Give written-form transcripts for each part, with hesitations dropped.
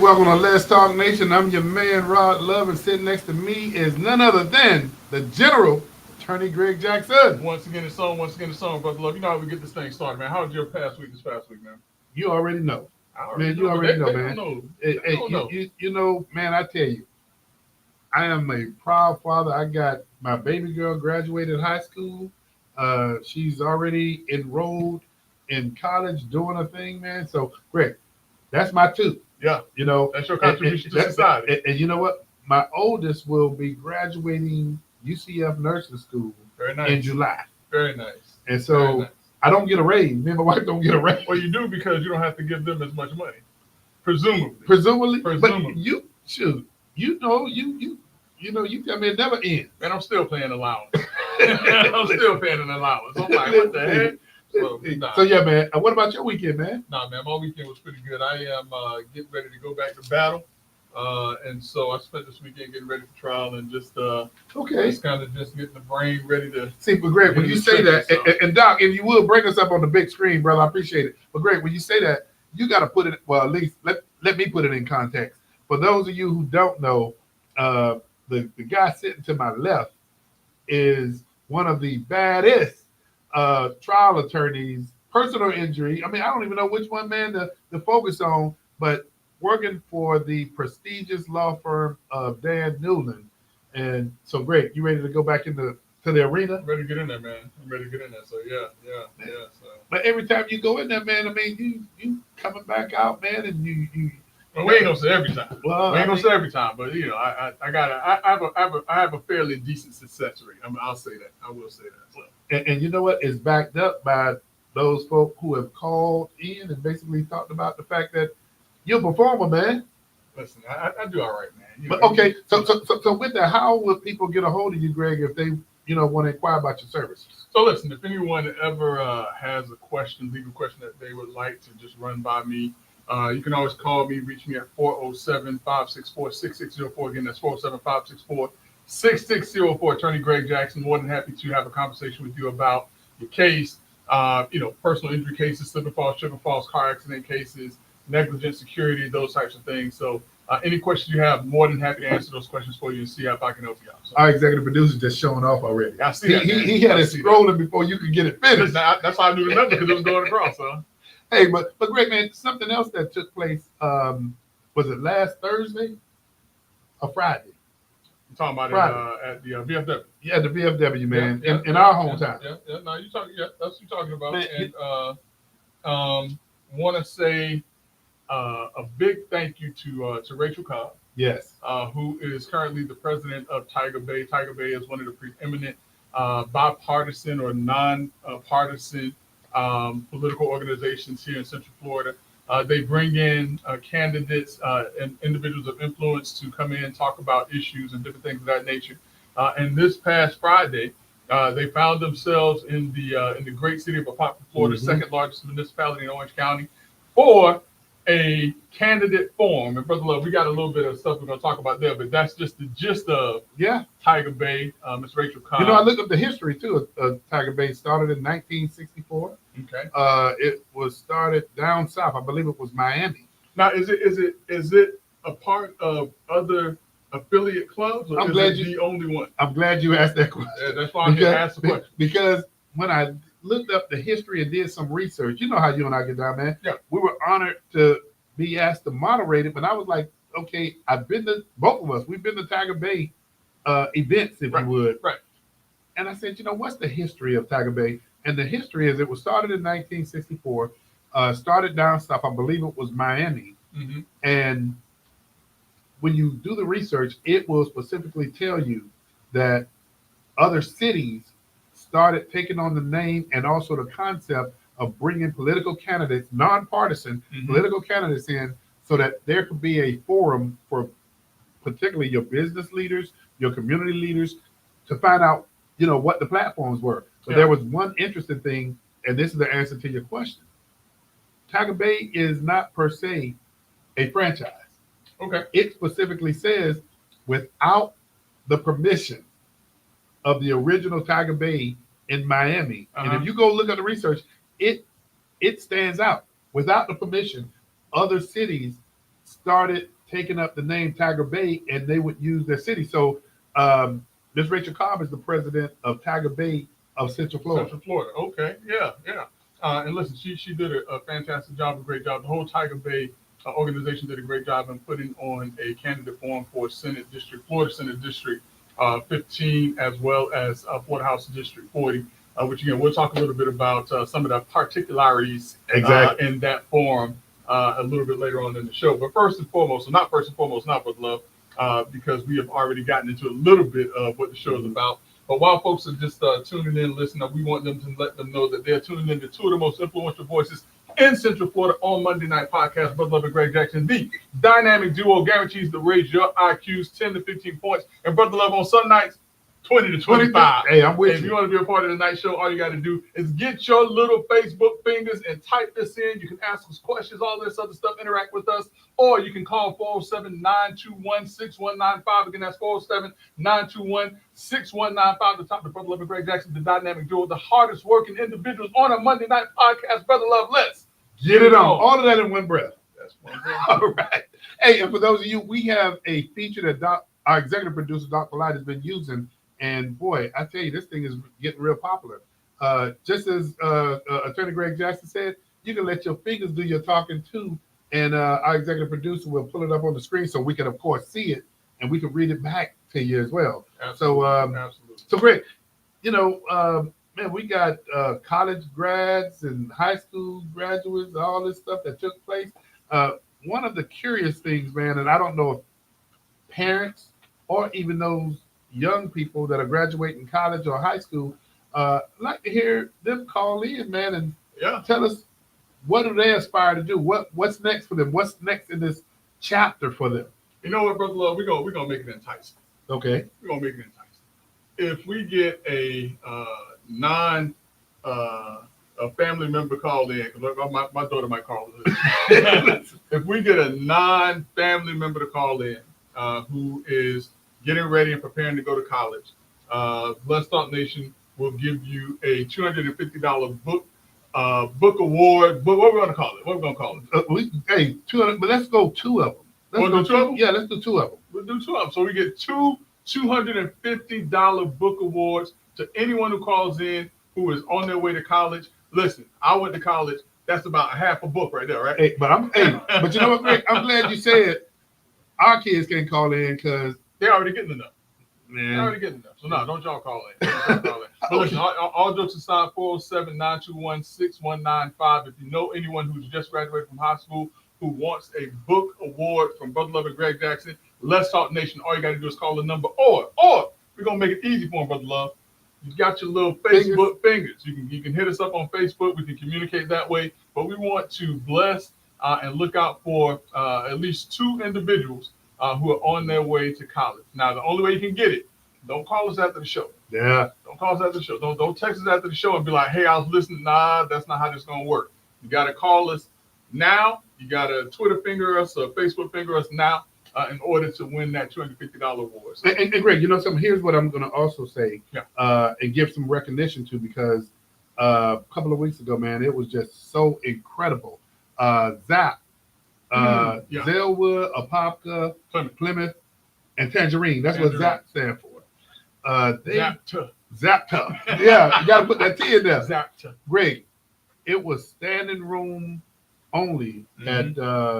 welcome to Let's Talk Nation. I'm your man, Rod Love, and sitting next to me is none other than the General Attorney Greg Jackson. Once again, the song, brother love. You know how we get this thing started, man. How was your past week? This past week, man. You already know, I already man. know, You but already know, they man. don't know. Hey, They hey, don't you, know. you, you know, man. I tell you, I am a proud father. I got my baby girl graduated high school. She's already enrolled in college, doing a thing, man. So, Greg, that's my two. Yeah, You know, that's your contribution to that- society. and you know what? My oldest will be graduating UCF nursing school Very in nice. July, Very nice. and Very so nice. I don't get a raise. Me and my wife don't get a raise. Well, you do because you don't have to give them as much money, presumably. Presumably, but Presumably. you shoot. You tell me it never ends. Man, I'm still paying allowance. I'm still paying an allowance. I'm like, what the heck? So yeah, man. What about your weekend, man? Nah, man, my weekend was pretty good. I am getting ready to go back to battle. And so I spent this weekend getting ready for trial and Okay. just kind of just getting the brain ready to. See, but Greg, when get in you the say that, trenches, and Doc, if you will bring us up on the big screen, brother, I appreciate it. But Greg, when you say that, you got to put it. Well, at least let me put it in context. For those of you who don't know, the guy sitting to my left is one of the baddest trial attorneys, personal injury. I mean, I don't even know which one, man, to focus on, but working for the prestigious law firm of Dan Newland. And so, Greg, you ready to go back into the arena? I'm ready to get in there, man. I'm ready to get in there. So yeah. So But every time you go in there, man, I mean, you coming back out, man, and you. well, we ain't gonna say every time. Well, We ain't I gonna mean- say every time, but you know, I have a fairly decent success rate. I'll say that. I will say that. So, And you know what? It's backed up by those folk who have called in and basically talked about the fact that you're a performer, man. listen, I do all right, man. You But know, okay, so with that, how would people get a hold of you, Greg, if they want to inquire about your services? So listen, if anyone ever has a question, legal question that they would like to just run by me, you can always call me, reach me at 407-564-6604. Again, that's 407-564-6604. Attorney Greg Jackson, more than happy to have a conversation with you about your case, personal injury cases, slip and falls, trip and falls, car accident cases, negligent security, those types of things. So any questions you have, more than happy to answer those questions for you and see if I can help you out. So, Our executive producer just showing off already. I see that, He, man. he had I it see that. scrolling before you could get it finished. That's how I knew the number because it was going across, huh? Hey, but Greg, man, something else that took place, was it last Thursday or Friday? You're talking about Right. it at the VFW. Yeah, the VFW, man, Yeah, in our hometown. Yeah. No, you talking. Yeah, that's what you're talking about. Man, And want to say a big thank you to Rachel Cobb, Yes. who is currently the president of Tiger Bay. Tiger Bay is one of the preeminent bipartisan or non-partisan political organizations here in Central Florida. They bring in candidates and individuals of influence to come in and talk about issues and different things of that nature. And this past Friday, they found themselves in the great city of Apopka, Florida, Mhm. second largest municipality in Orange County, for a candidate forum. And Brother Love, we got a little bit of stuff we're going to talk about there, but that's just the gist of Yeah. Tiger Bay. Ms. Rachel Cobb. I looked up the history too. Tiger Bay started in 1964. Okay. It was started down south. I believe it was Miami. Now, is it a part of other affiliate clubs, or I'm is glad it the only one? I'm glad you asked that question. Yeah, that's why I'm here to ask the question. Because when I looked up the history and did some research, you know how you and I get down, man. Yeah. We were honored to be asked to moderate it, but I was like, okay, both of us, we've been to Tiger Bay events, if Right. you would. Right. And I said, what's the history of Tiger Bay? And the history is it was started in 1964, started down south. I believe it was Miami. Mm-hmm. And when you do the research, it will specifically tell you that other cities started taking on the name and also the concept of bringing political candidates, nonpartisan Mhm. political candidates in so that there could be a forum for particularly your business leaders, your community leaders, to find out, what the platforms were. But Yeah. there was one interesting thing, and this is the answer to your question. Tiger Bay is not per se a franchise. Okay. It specifically says without the permission of the original Tiger Bay in Miami. And Uh-huh. if you go look at the research, it stands out. Without the permission, other cities started taken up the name Tiger Bay, and they would use their city. So Ms. Rachel Cobb is the president of Tiger Bay of Central Florida. Central Florida. Okay. Yeah. Yeah. And listen, she did a fantastic job, a great job. The whole Tiger Bay organization did a great job in putting on a candidate forum for Senate District, Florida Senate District 15, as well as Florida House District 40, which again, we'll talk a little bit about some of the particularities in that forum a little bit later on in the show. But first and foremost, not with love, because we have already gotten into a little bit of what the show is about. But while folks are just tuning in, listening, we want them to let them know that they're tuning in to two of the most influential voices in Central Florida on Monday Night Podcast. Brother Love and Greg Jackson, the dynamic duo, guarantees to raise your IQs 10 to 15 points. And Brother Love on Sunday nights, 20 to 25. Hey, I'm with you. If you want to be a part of the night show, all you got to do is get your little Facebook fingers and type this in. You can ask us questions, all this other stuff, interact with us, or you can call 407-921-6195. Again, that's 407-921-6195. The top of Brother Love and Greg Jackson, the dynamic duo, the hardest working individuals on a Monday Night Podcast. Brother Love, let's get it on. All of that in one breath. That's one breath. All right. Hey, and for those of you, we have a feature that our executive producer, Dr. Light, has been using. And boy, I tell you, this thing is getting real popular. Just as Attorney Greg Jackson said, you can let your fingers do your talking too. And our executive producer will pull it up on the screen so we can, of course, see it and we can read it back to you as well. Absolutely. Absolutely. So Greg, man, we got college grads and high school graduates, all this stuff that took place. One of the curious things, man, and I don't know if parents or even those young people that are graduating college or high school, like to hear them call in, man, and tell us what do they aspire to do? What's next for them? What's next in this chapter for them? You know what, Brother Love, we're gonna make it enticing. Okay. We're gonna make it enticing. If we get a family member called in, because my daughter might call in. If we get a non-family member to call in who is getting ready and preparing to go to college, Blessed Thought Nation will give you a $250 book award. But what are we going to call it? What are we going to call it? 200, but let's go two of them. Let's do two of them? Yeah, let's do two of them. We'll do two of them. So we get two $250 book awards to anyone who calls in who is on their way to college. Listen, I went to college. That's about half a book right there, right? Hey, but you know what, Greg? I'm glad you said our kids can call in because they're already getting enough. Man. They're already getting enough. So no, don't y'all call in. But listen, all jokes aside, 407-921-6195. If you know anyone who's just graduated from high school who wants a book award from Brother Love and Greg Jackson, Let's Talk Nation, all you got to do is call the number. Or we're going to make it easy for him, Brother Love. You got your little Facebook fingers. You can hit us up on Facebook. We can communicate that way. But we want to bless and look out for at least two individuals who are on their way to college. Now, the only way you can get it, don't call us after the show. Yeah. Don't call us after the show. Don't text us after the show and be like, hey, I was listening. Nah, that's not how this is going to work. You got to call us now. You got to Twitter finger us or Facebook finger us now in order to win that $250 award. So, and Greg, you know something? Here's what I'm going to also say and give some recognition to, because a couple of weeks ago, man, it was just so incredible. Zap, Zellwood, Apopka, Plymouth, and Tangerine. That's what ZAP stands for. Zapta. Yeah, you got to put that T in there. Zapta. Greg, it was standing room only at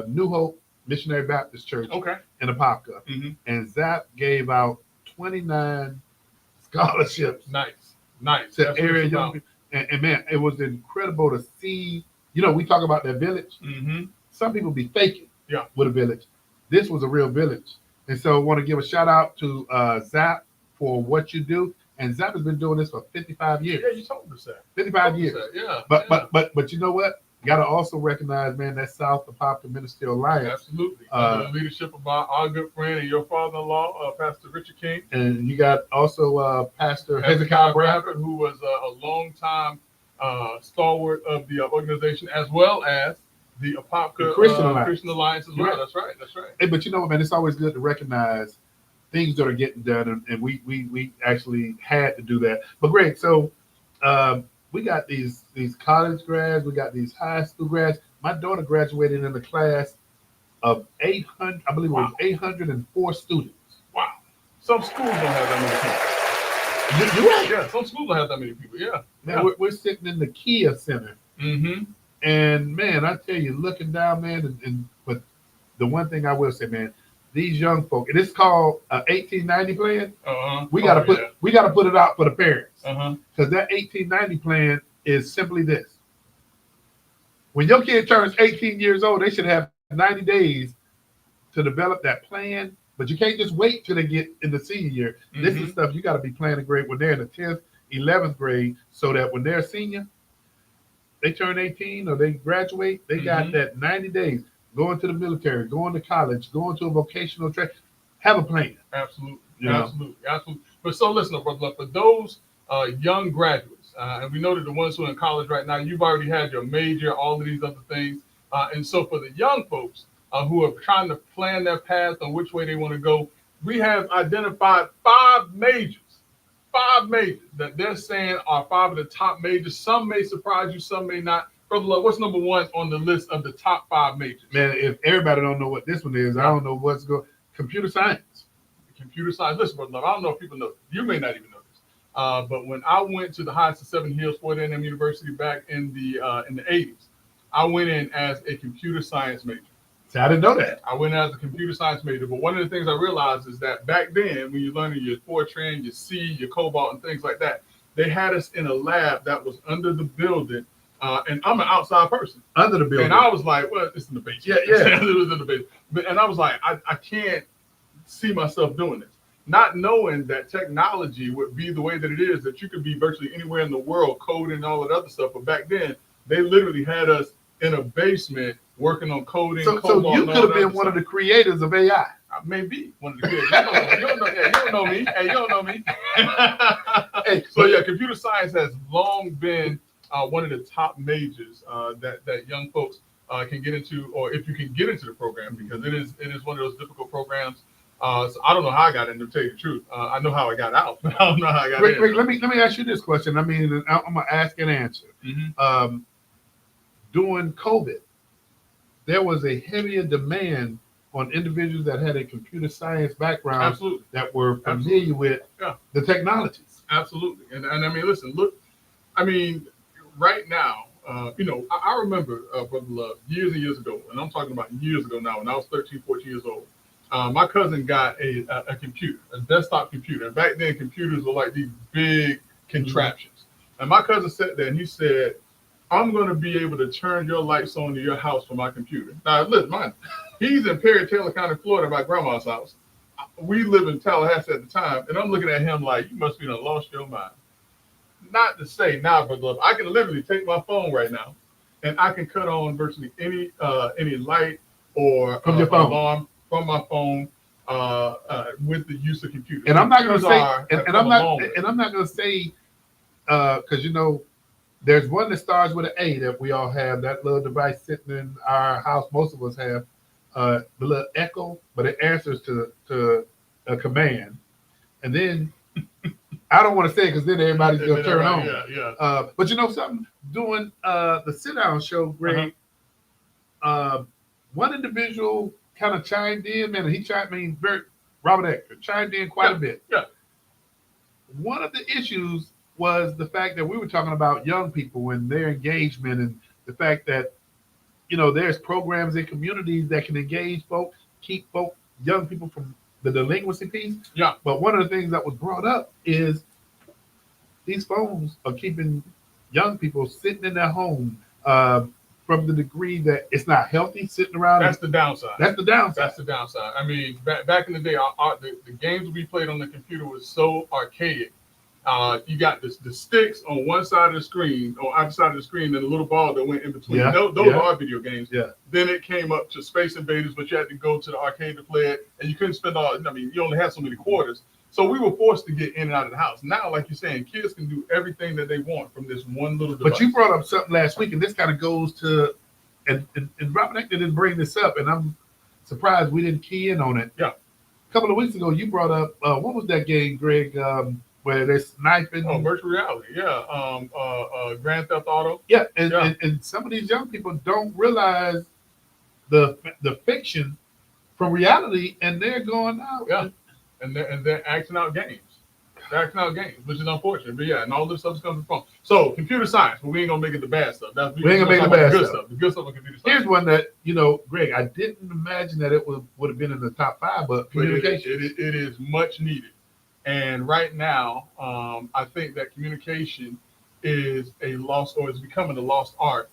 New Hope Missionary Baptist Church in Apopka. And ZAP gave out 29 scholarships. Nice. To area young people. And man, it was incredible to see. You know, we talk about that village. Some people be faking with a village. This was a real village. And so I want to give a shout out to ZAP for what you do. And ZAP has been doing this for 55 years. Yeah, you told us that. 55 years. Yeah. But you know what? You got to also recognize, man, that South Apopka Ministerial Alliance. Absolutely. The leadership of our good friend and your father-in-law, Pastor Richard King. And you got also Pastor Hezekiah Bradford, who was a long-time stalwart of the organization, as well as the Apopka Christian Alliance as well. Right. That's right. Hey, but you know what, man? It's always good to recognize things that are getting done, and we actually had to do that. But Greg, so we got these college grads, we got these high school grads. My daughter graduated in the class of 800, I believe it was Wow. 804 students. Wow. Some schools don't have that many people. You're right. Yeah, some schools don't have that many people. Yeah. Man, Yeah. we're sitting in the Kia Center. Mm-hmm. And man, I tell you, looking down, man, but the one thing I will say, man, these young folk, and it's called 1890 plan. Uh-huh. We gotta put it out for the parents. Uh-huh. Because that 1890 plan is simply this. When your kid turns 18 years old, they should have 90 days to develop that plan. But you can't just wait till they get in the senior year. Mm-hmm. This is stuff you got to be planning great when they're in the 10th, 11th grade, so that when they're senior, they turn 18 or they graduate, they got that 90 days going to the military, going to college, going to a vocational track. Have a plan. Absolutely. You know? Absolutely. But so listen, brother, for those young graduates, and we know that the ones who are in college right now, you've already had your major, all of these other things. And so for the young folks who are trying to plan their path on which way they want to go, we have identified five majors that they're saying are five of the top majors. Some may surprise you, some may not. Brother Love, what's number one on the list of the top five majors? Man, if everybody don't know what this one is, I don't know what's going. Computer science. Computer science. Listen, brother Love, I don't know if people know. You may not even know this. But when I went to the Heights of Seven Hills, Fort A&M University back in the 80s, I went in as a computer science major. See, I didn't know that. I went as a computer science major, but one of the things I realized is that back then, when you're learning your Fortran, your C, your Cobalt, and things like that, they had us in a lab that was under the building, and I'm an outside person. Under the building. And I was like, well, it's in the basement. Yeah. It was in the basement. And I was like, I can't see myself doing this. Not knowing that technology would be the way that it is, that you could be virtually anywhere in the world coding and all that other stuff. But back then, they literally had us in a basement working on coding. So you could have been one of the creators of AI. Maybe one of the kids. You don't know me. Hey, you don't know me. So yeah, computer science has long been one of the top majors that young folks can get into, or if you can get into the program, because it is one of those difficult programs. So I don't know how I got in, to tell you the truth. I know how I got out, but I don't know how I got in. Rick, let me ask you this question. I mean, I'm gonna ask and answer. Mm-hmm. During COVID, there was a heavier demand on individuals that had a computer science background. Absolutely. That were familiar with the technologies. Absolutely. And I mean, listen, look, I mean, right now, I remember, Brother Love, years and years ago, and I'm talking about years ago now, when I was 13, 14 years old, my cousin got a computer, a desktop computer. And back then, computers were like these big contraptions. And my cousin sat there and he said, I'm going to be able to turn your lights on to your house from my computer. Now, listen, man, he's in Perry, Taylor County, Florida, my grandma's house. We live in Tallahassee at the time, and I'm looking at him like, you must be done lost your mind. Not to say now, Brother Love, I can literally take my phone right now, and I can cut on virtually any light or from your phone. Alarm from my phone with the use of computers. And I'm not going to say, and I'm not going to say, because there's one that starts with an A that we all have. That little device sitting in our house, most of us have the little Echo, but it answers to a command. And then I don't want to say it because then everybody's going to turn on. Yeah. But you know something? Doing the sit down show, Greg, one individual kind of chimed in, man, and Robert Ecker chimed in quite a bit. Yeah. One of the issues was the fact that we were talking about young people and their engagement, and the fact that, there's programs in communities that can engage folks, keep young people from the delinquency piece. Yeah. But one of the things that was brought up is these phones are keeping young people sitting in their home from the degree that it's not healthy sitting around. That's the downside. That's the downside. That's the downside. I mean, back in the day, the games we played on the computer was so archaic. You got the sticks on one side of the screen, on either side of the screen, and a little ball that went in between. Yeah, Those are video games. Yeah. Then it came up to Space Invaders, but you had to go to the arcade to play it, and you couldn't spend you only had so many quarters. So we were forced to get in and out of the house. Now, like you're saying, kids can do everything that they want from this one little device. But you brought up something last week, and this kind of goes to, and Robert Ecker didn't bring this up, and I'm surprised we didn't key in on it. Yeah. A couple of weeks ago, you brought up, what was that game, Greg, where they're sniping? Oh, virtual reality, yeah. Grand Theft Auto. Yeah, and some of these young people don't realize the fiction from reality, and they're going out. Yeah, and they're acting out games. They're acting out games, which is unfortunate. But yeah, and all this stuff comes from. So computer science, but we ain't gonna make it the bad stuff. We ain't gonna make it the bad good stuff. The good stuff of computer science. Here's one that Greg, I didn't imagine that it would have been in the top 5, but communication. It is much needed, and right now, I think that communication is a lost, or is becoming a lost art.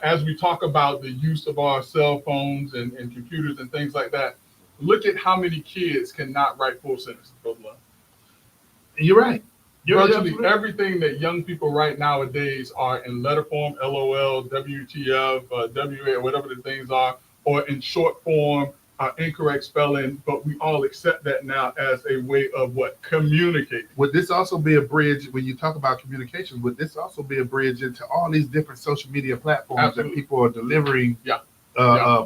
As we talk about the use of our cell phones and computers and things like that, look at how many kids cannot write full sentences. You're right. Virtually everything that young people write nowadays are in letter form, LOL, WTF, WA, or whatever the things are, or in short form, incorrect spelling. But we all accept that now as a way of communicating. Would this also be a bridge when you talk about communication? Would this also be a bridge into all these different social media platforms Absolutely. that people are delivering Yeah.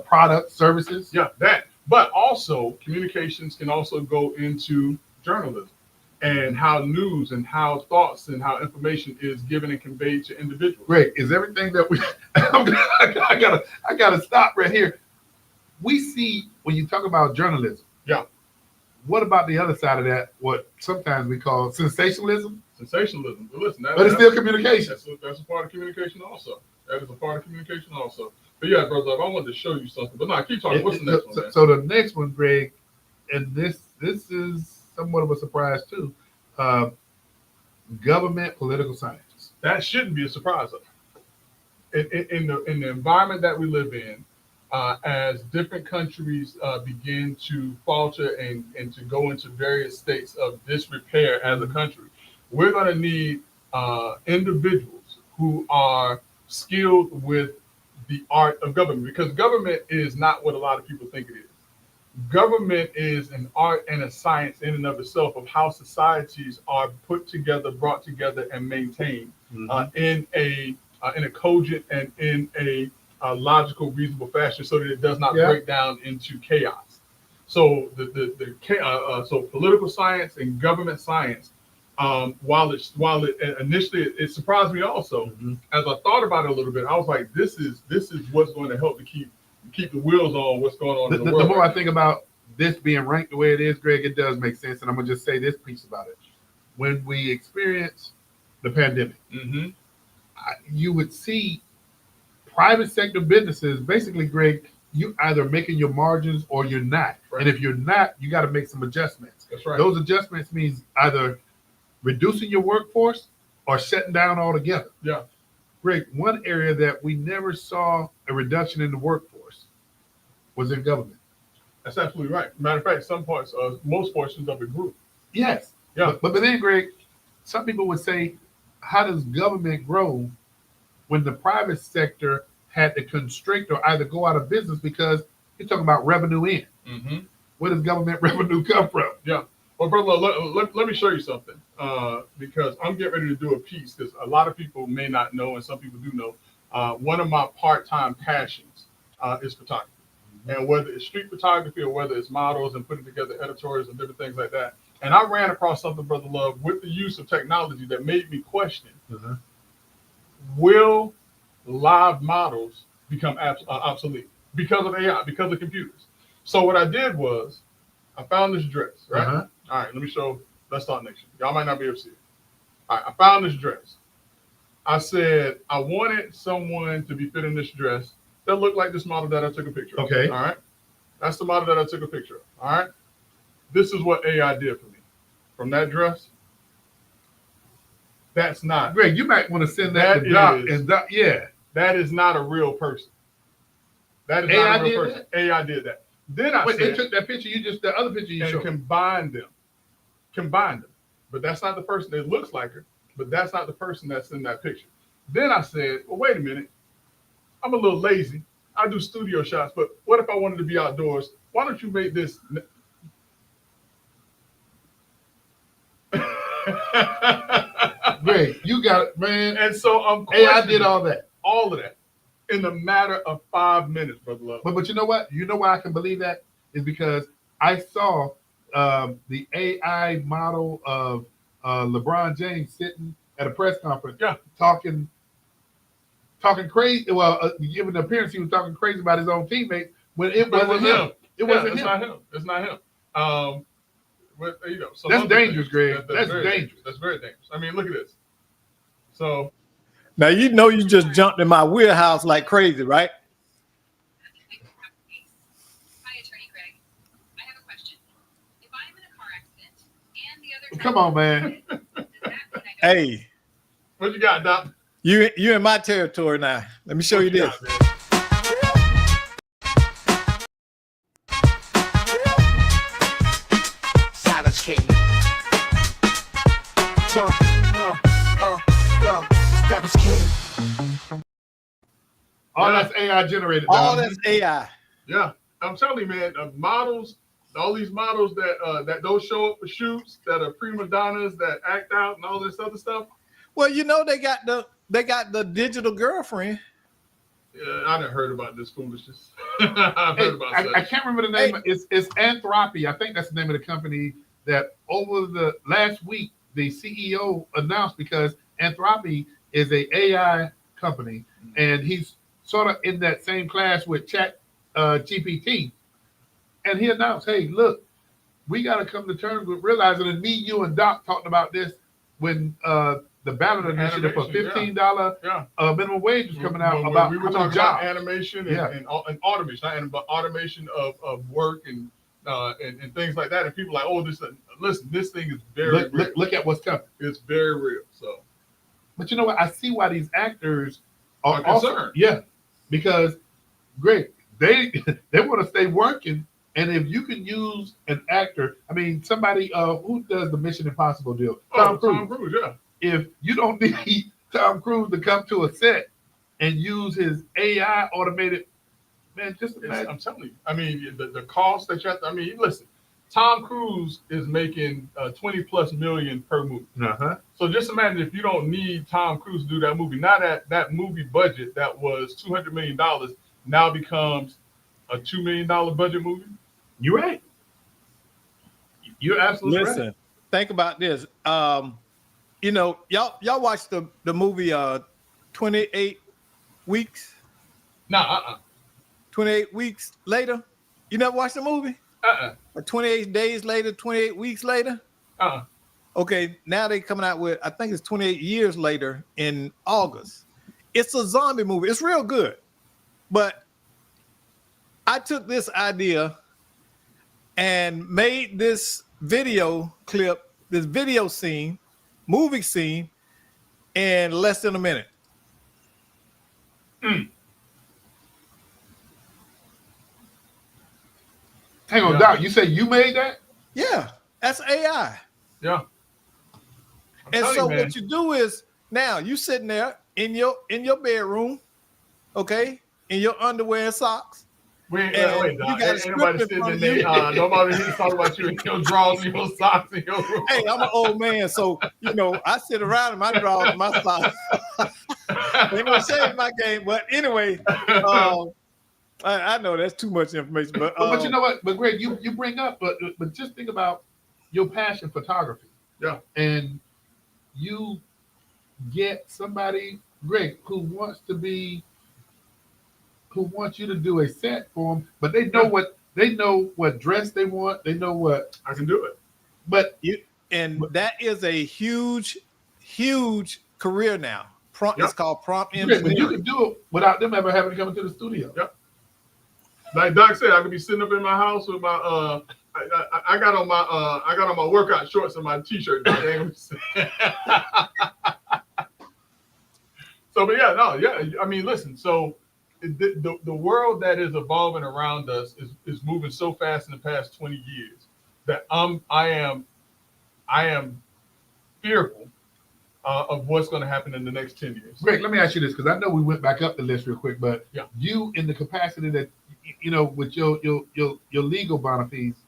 products, services? Yeah, that. But also, communications can also go into journalism and how news and how thoughts and how information is given and conveyed to individuals. Great. Is everything that we I gotta stop right here. We see when you talk about journalism. Yeah. What about the other side of that? What sometimes we call sensationalism? Sensationalism. But listen, But it's still communication. That's a part of communication also. That is a part of communication also. But yeah, brother, I wanted to show you something. But no, keep talking. What's the next one? Man? So the next one, Greg, and this is somewhat of a surprise too. Government political scientists. That shouldn't be a surprise. In the environment that we live in, as different countries begin to falter and to go into various states of disrepair as a country, we're going to need individuals who are skilled with the art of government, because government is not what a lot of people think it is. Government is an art and a science in and of itself of how societies are put together, brought together, and maintained in a cogent and in a logical, reasonable fashion, so that it does not break down into chaos. So so political science and government science, while it initially it surprised me also, as I thought about it a little bit, I was like, this is what's going to help to keep the wheels on what's going on in the world. The more I think about this being ranked the way it is, Greg, it does make sense. And I'm going to just say this piece about it. When we experience the pandemic, you would see private sector businesses, basically, Greg, you either making your margins or you're not. Right. And if you're not, you got to make some adjustments. That's right. Those adjustments means either reducing your workforce or shutting down altogether. Yeah. Greg, one area that we never saw a reduction in the workforce was in government. That's absolutely right. Matter of fact, most portions of it grew. Yes. Yeah. But then, Greg, some people would say, how does government grow when the private sector had to constrict or either go out of business, because you're talking about revenue in? Where does government revenue come from? Yeah. Well, brother, let me show you something, because I'm getting ready to do a piece, because a lot of people may not know, and some people do know, one of my part-time passions is photography. And whether it's street photography or whether it's models and putting together editorials and different things like that. And I ran across something, Brother Love, with the use of technology that made me question, will live models become obsolete because of AI, because of computers? So what I did was, I found this dress, right? All right, let's start next year. Y'all might not be able to see it. All right, I found this dress. I said, I wanted someone to be fitting this dress that looked like this model that I took a picture of. Okay. All right. That's the model that I took a picture of. All right. This is what AI did for me. From that dress, that's not. Greg, you might want to send that to Doc. Yeah. That is not a real person. That is AI not a real person. That? AI did that. Then I said, they took that picture, the other picture you showed. Combined them. But that's not the person that looks like her, but that's not the person that's in that picture. Then I said, well, wait a minute. I'm a little lazy. I do studio shots, but what if I wanted to be outdoors? Why don't you make this? Greg, you got it, man. And so AI did all that. All of that in the matter of 5 minutes, Brother Love. But you know what? You know why I can believe that? Is because I saw the AI model of LeBron James sitting at a press conference, talking crazy. Well, given the appearance, he was talking crazy about his own teammates, when it But wasn't him. It wasn't it's him. not him. It's not him. But, so That's those are dangerous, things. Greg. That's very dangerous. That's very dangerous. I mean, look at this. So Now you know you just jumped in my wheelhouse like crazy, right? Hi, Attorney Greg. I have a question. If I'm in a car accident and the other Come on, man. does that mean I don't Hey, what you got, Doc? you in my territory now. Let me show you this. Got, man? Silence King. Silence King. All that's AI generated. All dog. that's AI. Yeah, I'm telling you, man. Models, all these models that don't show up for shoots, that are prima donnas, that act out, and all this other stuff. Well, you know they got the digital girlfriend. Yeah, I done heard about this foolishness. I've Hey, heard about I that. can't remember the name. It's Anthropy. I think that's the name of the company that over the last week the CEO announced, because Anthropy is a AI company and he's sort of in that same class with Chat GPT. And he announced, hey, look, we got to come to terms with realizing, and me, you, and Doc talked about this when the ballot initiative for Animation, $15 Yeah. Minimum wage was coming out When about we were how many talking about jobs. animation Yeah. and automation, but automation of work and things like that. And people are like, oh, listen, this thing is very real. Look at what's coming. It's very real. So But you know what? I see why these actors Are also, concerned. yeah, because Greg, they want to stay working, and if you can use an actor, I mean, somebody who does the Mission Impossible deal, Tom Cruise. Yeah. If you don't need Tom Cruise to come to a set and use his AI automated, man, just imagine. I'm telling you. I mean, the cost that you have to, I mean, listen, Tom Cruise is making 20+ million per movie. Uh-huh. So just imagine if you don't need Tom Cruise to do that movie. Now that movie budget that was $200 million now becomes a $2 million budget movie. You're right. You're absolutely Listen, right. think about this. You know, y'all watched the movie 28 weeks. Nah, 28 weeks later. You never watched the movie? Or 28 days later, 28 weeks later. Okay, now they coming out with, I think it's 28 years later in August. It's a zombie movie. It's real good. But I took this idea and made this video clip, this video scene, movie scene, in less than a minute. Hang on, Yeah. Doc. You say you made that? Yeah, that's AI. Yeah. I'm And telling so you, man. what you do is now you sitting there in your bedroom, okay, in your underwear and socks. Wait, and Doc. you got a Ain't nobody script in sitting front in of there. you. Nobody here talking about you in your drawers and your socks and your room. Hey, I'm an old man, so you know I sit around in my drawers, and my socks. Ain't no shame in my game, but anyway, I know that's too much information, but But you know what? But Greg, you bring up, but just think about your passion photography. Yeah. And you get somebody, Greg, who wants you to do a set for them, but they know what dress they want. They know what I can do it. But that is a huge career now. Yep. It's called prompt Greg, but you engineering. can do it without them ever having to come into the studio. Yep. Like Doc said, I could be sitting up in my house with my I got on my workout shorts and my t-shirt. So, but yeah. I mean, listen. So, the world that is evolving around us is moving so fast in the past 20 years that I am fearful of what's going to happen in the next 10 years. Greg, let me ask you this, because I know we went back up the list real quick, but Yeah. you, in the capacity that with your legal bona fides,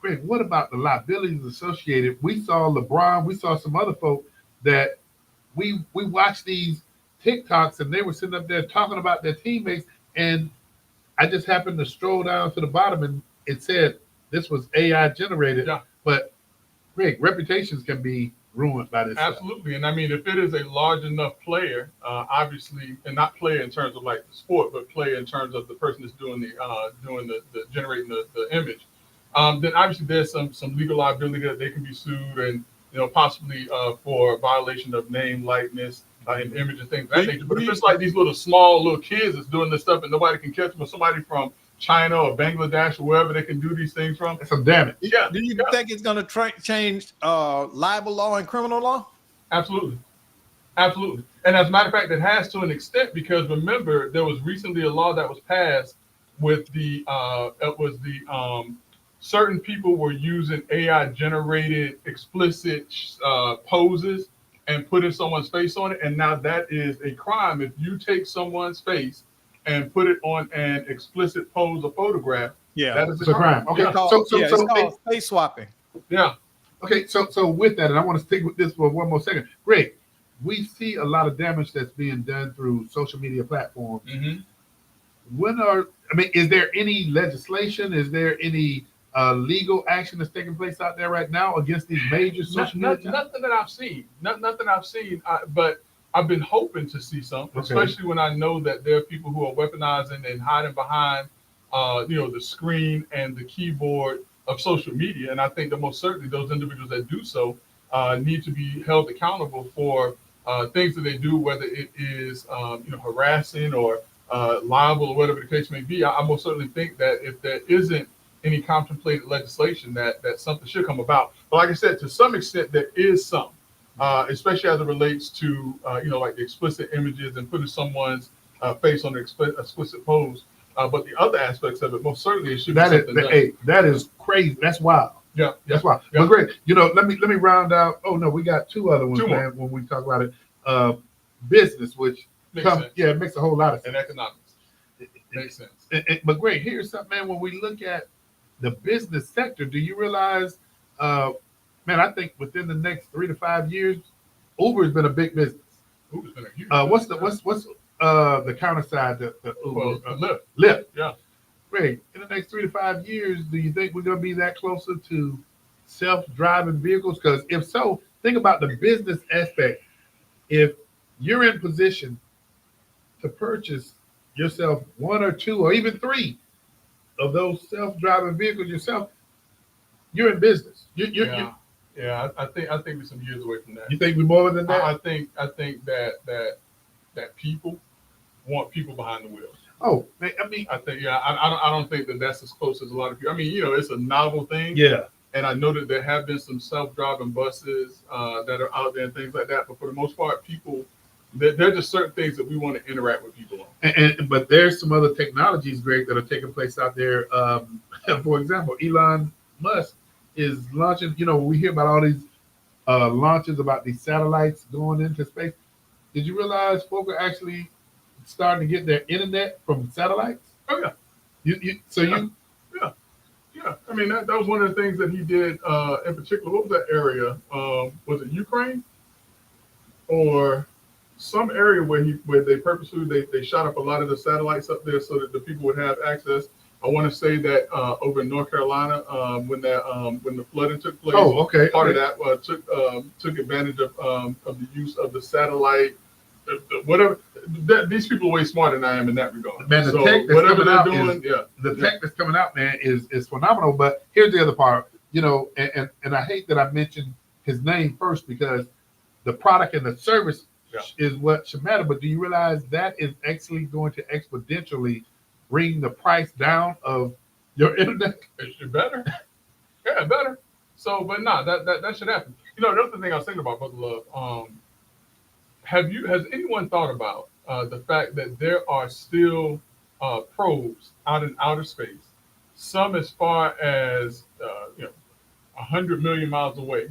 Greg, what about the liabilities associated? We saw LeBron, we saw some other folk that we watched these TikToks and they were sitting up there talking about their teammates, and I just happened to stroll down to the bottom and it said this was AI generated. Yeah. But Greg, reputations can be ruined by this. Stuff. Absolutely. And I mean, if it is a large enough player, obviously, and not player in terms of like the sport, but player in terms of the person that's doing the generating the image, then obviously there's some legal liability that they can be sued and, possibly for violation of name, likeness, and image and things of that nature. But if it's like these little kids that's doing this stuff and nobody can catch them, or somebody from China or Bangladesh or wherever they can do these things from, That's some damage. Yeah. Do you think it's going to change libel law and criminal law? Absolutely. Absolutely. And as a matter of fact, it has to an extent, because remember, there was recently a law that was passed with certain people were using AI generated explicit poses and putting someone's face on it. And now that is a crime. If you take someone's face and put it on an explicit pose or photograph, that is it's a crime. Okay, it's called face swapping. Yeah. Okay, so with that, and I want to stick with this for one more second. Great. We see a lot of damage that's being done through social media platforms. Mm-hmm. Is there any legislation? Is there any legal action that's taking place out there right now against these major social media? Nothing that I've seen. Nothing I've seen. But I've been hoping to see something, especially when I know that there are people who are weaponizing and hiding behind, the screen and the keyboard of social media. And I think that most certainly those individuals that do so need to be held accountable for things that they do, whether it is, harassing or liable or whatever the case may be. I most certainly think that if there isn't any contemplated legislation, that something should come about. But like I said, to some extent, there is some. Especially as it relates to, like the explicit images and putting someone's face on an explicit pose. But the other aspects of it, most certainly, it should be something done. Hey, that is crazy. That's wild. Yeah, that's wild. Yeah. But great. Let me round out. Oh no, we got two other ones, man. When we talk about it, business, which makes a whole lot of sense. And economics makes sense. But great. Here's something, man. When we look at the business sector, do you realize? Man, I think within the next 3 to 5 years, Uber has been a big business. Uber's been a huge business. What's the counter side to Uber? Lyft. Yeah. Great. In the next 3 to 5 years, do you think we're going to be that closer to self-driving vehicles? Because if so, think about the business aspect. If you're in position to purchase yourself 1 or 2 or even 3 of those self-driving vehicles yourself, you're in business. Yeah, I think we're some years away from that. You think we're more than that? I think that people want people behind the wheel. Oh, I think I don't think that's as close as a lot of people. It's a novel thing. Yeah. And I know that there have been some self-driving buses that are out there and things like that. But for the most part, people, there are just certain things that we want to interact with people on. But there's some other technologies, Greg, that are taking place out there. For example, Elon Musk is launching, we hear about all these launches about these satellites going into space. Did you realize folk are actually starting to get their internet from satellites? Oh, yeah. Yeah. That was one of the things that he did in particular. What was that area? Was it Ukraine? Or some area where they purposely they shot up a lot of the satellites up there so that the people would have access. I want to say that over in North Carolina, when the flooding took place, part of that took advantage of the use of the satellite, whatever. These people are way smarter than I am in that regard. Man, the tech that's coming out, man, is phenomenal. But here's the other part, and I hate that I mentioned his name first because the product and the service is what should matter. But do you realize that is actually going to exponentially bring the price down of your internet? It should better. Yeah, better. So, but no, that should happen. The other thing I was thinking about, Brother Love, has anyone thought about the fact that there are still probes out in outer space, some as far as 100 million miles away,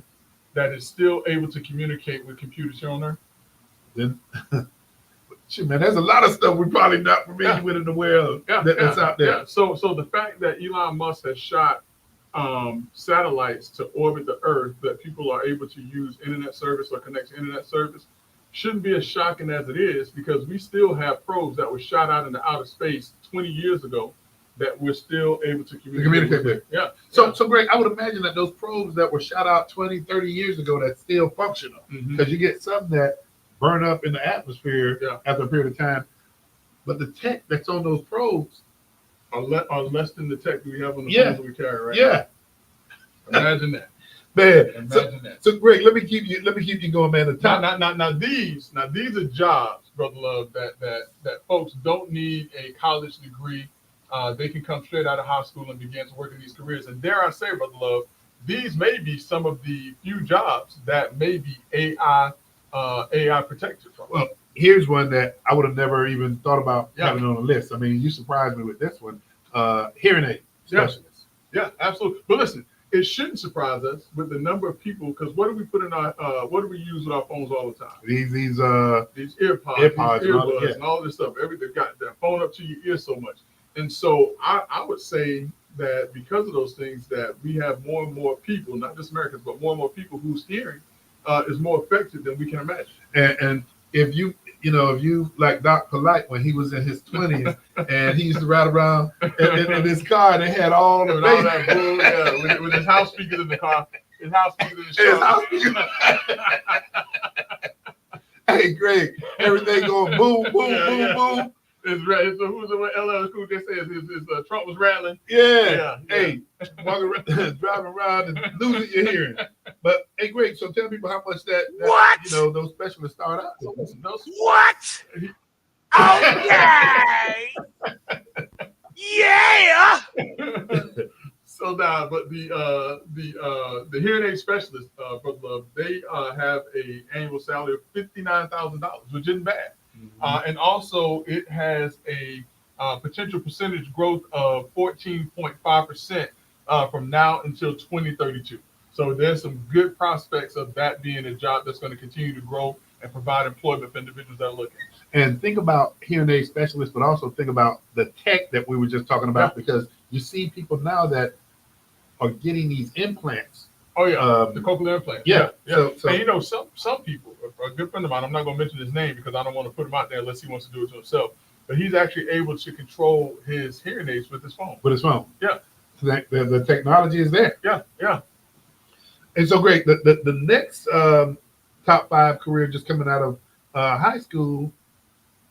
that is still able to communicate with computers here on Earth? Then shit, man, there's a lot of stuff we're probably not familiar with in the world that's out there. Yeah. So the fact that Elon Musk has shot satellites to orbit the Earth that people are able to use internet service or connect to internet service shouldn't be as shocking as it is, because we still have probes that were shot out into outer space 20 years ago that we're still able to communicate with. Yeah. So Greg, I would imagine that those probes that were shot out 20, 30 years ago that's still functional, because you get some that burn up in the atmosphere after a period of time. But the tech that's on those probes are less than the tech we have on the phones that we carry right now. Imagine that. Man, Imagine that. So Greg, let me keep you going, man. The top. Now these are jobs, Brother Love, that folks don't need a college degree. They can come straight out of high school and begin to work in these careers. And dare I say, Brother Love, these may be some of the few jobs that may be AI protected from. Well, here's one that I would have never even thought about having on the list. I mean, you surprised me with this one. Hearing aid specialist. Yeah, absolutely. But listen, it shouldn't surprise us with the number of people, because what do we put in our what do we use with our phones all the time? These earpods, these earbuds, and all this stuff. Everything got that phone up to your ear so much. And so I would say that because of those things, that we have more and more people, not just Americans, but more and more people whose hearing is more effective than we can imagine. And if you like Doc Polite when he was in his 20s and he used to ride around in his car and they had all the all that bull, with his house speakers in the car, his house speakers in the car. Hey, Greg, everything going boom, boom, boom. It's right. So who's the LL Cool J says his trunk was rattling? Yeah. Hey, walking around, driving around and losing your hearing. But hey, Greg, so tell people how much that those specialists start out. What? Okay. Yeah. So now, but the hearing aid specialist, Brother Love, they have a annual salary of $59,000, which isn't bad. And also, it has a potential percentage growth of 14.5% from now until 2032. So there's some good prospects of that being a job that's going to continue to grow and provide employment for individuals that are looking. And think about hearing aid specialists, but also think about the tech that we were just talking about, because you see people now that are getting these implants. Oh yeah, the cochlear implant. Yeah. So, and some people, a good friend of mine, I'm not going to mention his name because I don't want to put him out there unless he wants to do it to himself. But he's actually able to control his hearing aids with his phone. With his phone. Yeah. So the technology is there. Yeah. And so great. The next top 5 career just coming out of high school,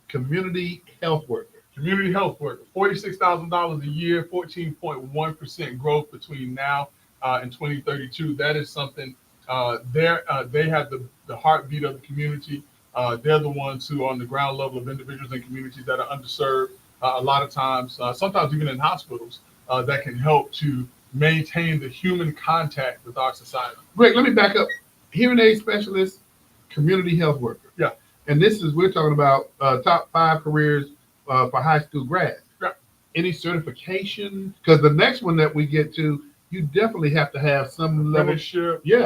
community health worker. Community health worker, $46,000 a year, 14.1% growth between now and 2032. That is something. They have the heartbeat of the community. They're the ones who are on the ground level of individuals and communities that are underserved. A lot of times, sometimes even in hospitals, that can help to maintain the human contact with our society. Greg, let me back up. Hearing aid specialist, community health worker. Yeah. And we're talking about top 5 careers for high school grads. Yeah. Any certification? Because the next one that we get to, you definitely have to have some level. Or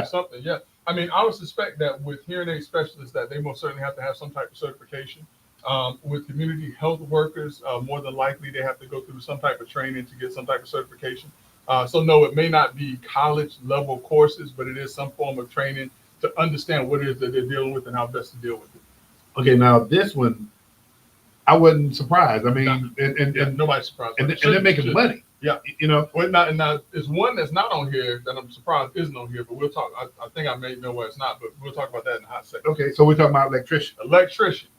something. Yeah. I mean, I would suspect that with hearing aid specialists, that they most certainly have to have some type of certification. With community health workers, more than likely they have to go through some type of training to get some type of certification. So no, it may not be college level courses, but it is some form of training to understand what it is that they're dealing with and how best to deal with it. Okay, now this one, I wasn't surprised. I mean, and nobody's surprised. And they're making money. Yeah, Well, now it's one that's not on here that I'm surprised isn't on here, but we'll talk. I think I may know where it's not, but we'll talk about that in a hot second. Okay, so we're talking about electricians.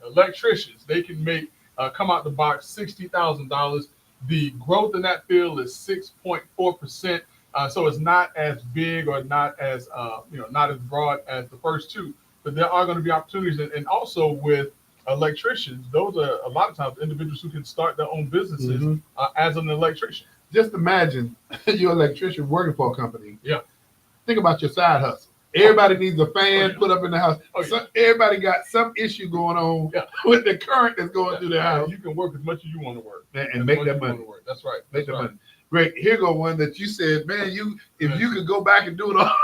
Electricians, they can make come out the box $60,000. The growth in that field is 6.4%. So it's not as big or not as not as broad as the first two, but there are going to be opportunities, and also with electricians, those are a lot of times individuals who can start their own businesses as an electrician. Just imagine you're an electrician working for a company. Yeah. Think about your side hustle. Everybody needs a fan put up in the house. Everybody got some issue going on with the current that's going through the house. You can work as much as you want to work and make that money. That's right. Make that money. Great. Here go one that you said, man, if you could go back and do it all.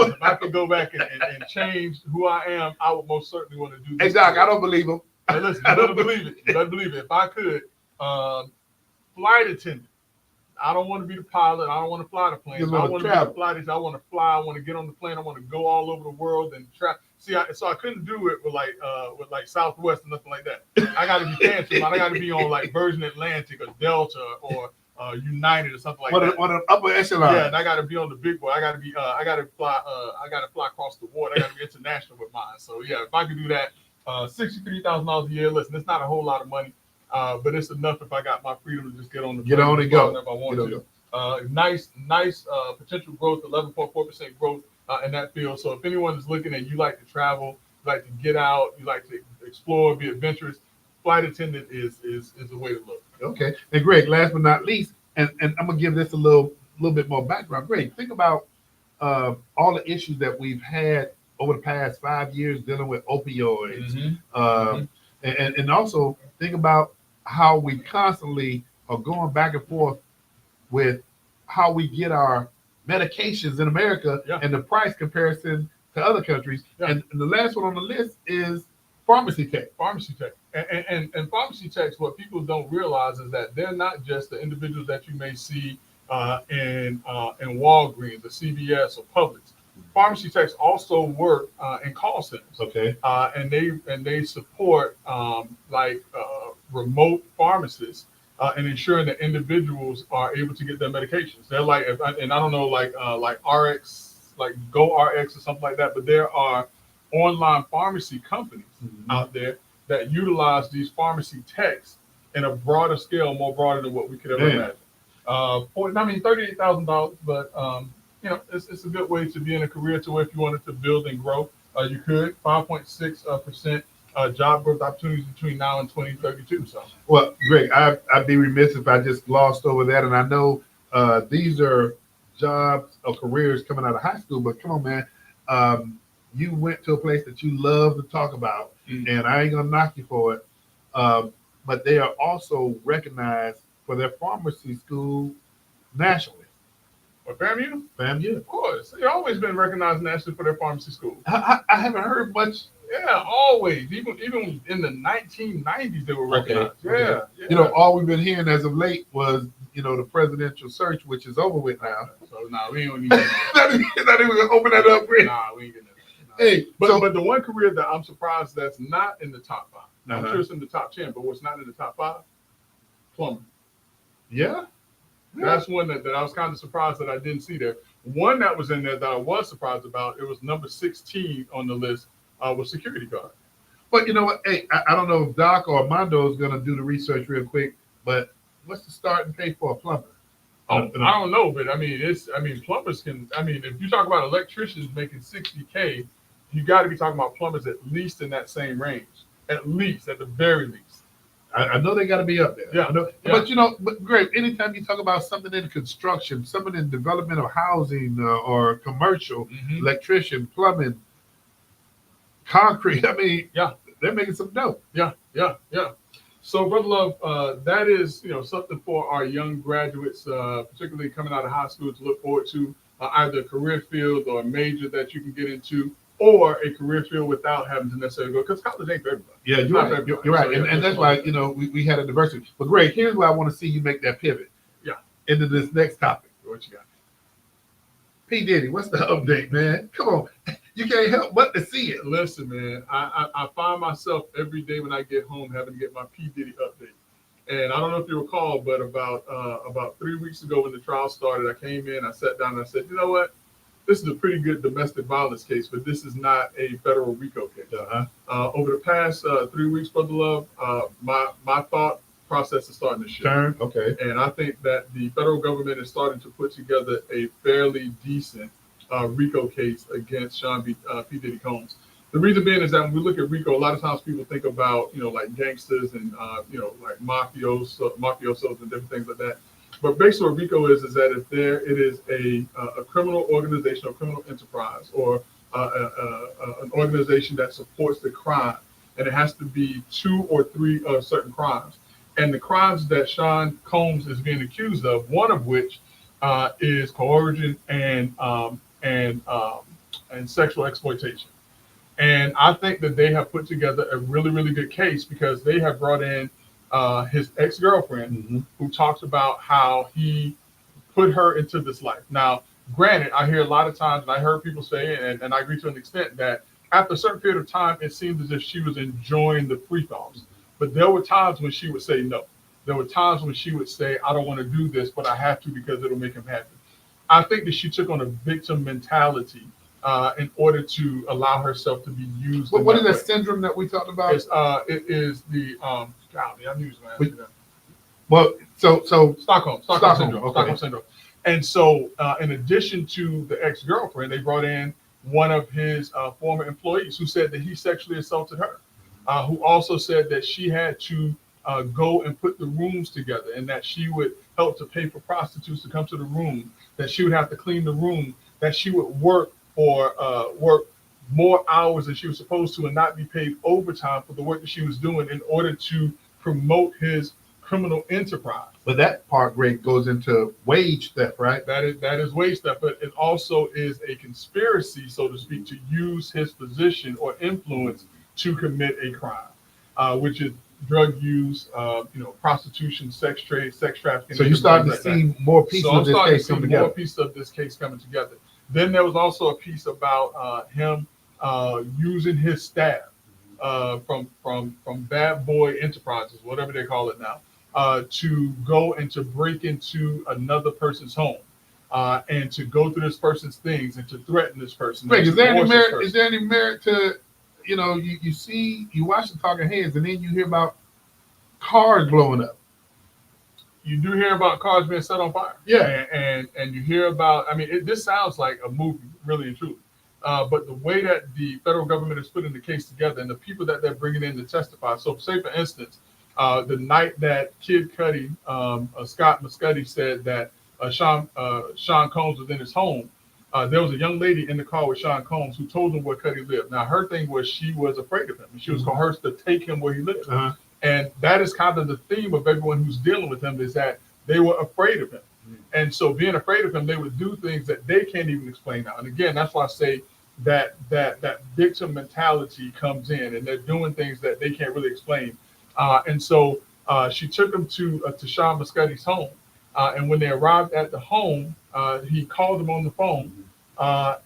If I could go back and change who I am, I would most certainly want to do this. Hey, Doc, I don't believe him. Hey, listen, I don't believe it. You better believe it. If I could, flight attendant. I don't want to be the pilot. I don't want to fly the plane. I want to be the flight. I want to fly. I want to get on the plane. I want to go all over the world and try. See, so I couldn't do it with like Southwest and nothing like that. I got to be fancy. I got to be on like Virgin Atlantic or Delta or United or something like What that. an upper echelon. Yeah, and I got to be on the big boy. I got to fly across the water. I got to be international with mine. So yeah, if I could do that, $63,000 a year. Listen, it's not a whole lot of money, but it's enough if I got my freedom to just get on the Get plane on and go. whenever I want Get on to. and Nice potential growth, 11.4% growth in that field. So if anyone is looking and you like to travel, you like to get out, you like to explore, be adventurous, flight attendant is the way to look. Okay. And Greg, last but not least, and I'm gonna give this a little bit more background. Greg, think about all the issues that we've had over the past 5 years dealing with opioids. And also think about how we constantly are going back and forth with how we get our medications in America and the price comparison to other countries. And the last one on the list is pharmacy tech. Pharmacy tech. And pharmacy techs, what people don't realize is that they're not just the individuals that you may see in Walgreens or CVS or Publix. Pharmacy techs also work in call centers. Okay. And they support remote pharmacists and ensuring that individuals are able to get their medications. They're like, and I don't know, like RX, like GoRx or something like that, but there are online pharmacy companies out there that utilize these pharmacy techs in a broader scale, more broader than what we could ever imagine. $38,000, but it's a good way to be in a career to where if you wanted to build and grow, you could. 5.6% job growth opportunities between now and 2032. So, well, Greg, I'd be remiss if I just glossed over that. And I know these are jobs or careers coming out of high school, but come on, man. You went to a place that you love to talk about, and I ain't gonna knock you for it. But they are also recognized for their pharmacy school nationally. Or FAMU? FAMU. Of course. They've always been recognized nationally for their pharmacy school. I haven't heard much. Yeah, always. Even in the 1990s, they were recognized. Okay. Yeah. All we've been hearing as of late was, the presidential search, which is over with now. So, we don't even not even gonna open that up, Greg. We ain't getting that. Hey, but the one career that I'm surprised that's not in the top 5. Now, I'm sure it's in the top 10, but what's not in the top 5? Plumber. Yeah. That's one that I was kind of surprised that I didn't see there. One that was in there that I was surprised about, it was number 16 on the list, was security guard. But you know what? Hey, I don't know if Doc or Armando is going to do the research real quick, but what's the starting pay for a plumber? I don't know, but plumbers can, if you talk about electricians making $60K, you got to be talking about plumbers at least in that same range, at the very least. I know they got to be up there. Yeah. But Greg, anytime you talk about something in construction, something in development of housing or commercial, electrician, plumbing, concrete, they're making some dough. Yeah. So, Brother Love, that is something for our young graduates, particularly coming out of high school, to look forward to either a career field or a major that you can get into, or a career field without having to necessarily go, because college ain't for everybody. Yeah, you're right. You're right. And that's why, we had a diversity. But Greg, here's why I want to see you make that pivot. Yeah. Into this next topic. What you got? P. Diddy, what's the update, man? Come on. You can't help but to see it. Listen, man, I find myself every day when I get home having to get my P. Diddy update. And I don't know if you recall, but about 3 weeks ago when the trial started, I came in, I sat down, and I said, you know what? This is a pretty good domestic violence case, but this is not a federal RICO case. Over the past 3 weeks, Brother Love, my thought process is starting to shift. Okay. And I think that the federal government is starting to put together a fairly decent RICO case against P. Diddy Combs. The reason being is that when we look at RICO, a lot of times people think about, like gangsters and, like mafiosos and different things like that. But basically what RICO is that if it is a criminal organization or criminal enterprise or an organization that supports the crime, and it has to be 2 or 3 certain crimes. And the crimes that Sean Combs is being accused of, one of which is coercion and sexual exploitation. And I think that they have put together a really, really good case because they have brought in his ex-girlfriend who talks about how he put her into this life. Now, granted, I hear a lot of times, and I heard people say, and I agree to an extent, that after a certain period of time, it seemed as if she was enjoying the free falls. But there were times when she would say no. there were times when she would say, I don't want to do this, but I have to because it'll make him happy. I think that she took on a victim mentality in order to allow herself to be used. What is that syndrome that we talked about? It is the golly, I knew you was going to ask me that. Well, so Stockholm syndrome. Okay. Stockholm syndrome. And so, in addition to the ex-girlfriend, they brought in one of his former employees who said that he sexually assaulted her, who also said that she had to go and put the rooms together, and that she would help to pay for prostitutes to come to the room, that she would have to clean the room, that she would work more hours than she was supposed to and not be paid overtime for the work that she was doing in order to promote his criminal enterprise. But that part, Greg, goes into wage theft, right? That is wage theft, but it also is a conspiracy, so to speak, to use his position or influence to commit a crime, which is drug use, prostitution, sex trade, sex trafficking. So you starting to see more pieces of this case come together. More pieces of this case coming together. Then there was also a piece about him using his staff from Bad Boy Enterprises, whatever they call it now, to go and to break into another person's home and to go through this person's things and to threaten this person. Greg, is there any merit? Is there any merit to, you watch the talking heads and then you hear about cars blowing up? You do hear about cars being set on fire. Yeah. And you hear about, this sounds like a movie, really and truly. But the way that the federal government is putting the case together and the people that they're bringing in to testify. So say, for instance, the night that Kid Cudi, Scott Muscudi said that Sean Combs was in his home, there was a young lady in the car with Sean Combs who told him where Cudi lived. Now, her thing was she was afraid of him. And she was coerced to take him where he lived. Uh-huh. And that is kind of the theme of everyone who's dealing with him, is that they were afraid of him. And so being afraid of him, they would do things that they can't even explain now. And again, that's why I say that victim mentality comes in, and they're doing things that they can't really explain. And so she took him to Sean Muscudi's home. And when they arrived at the home, he called him on the phone.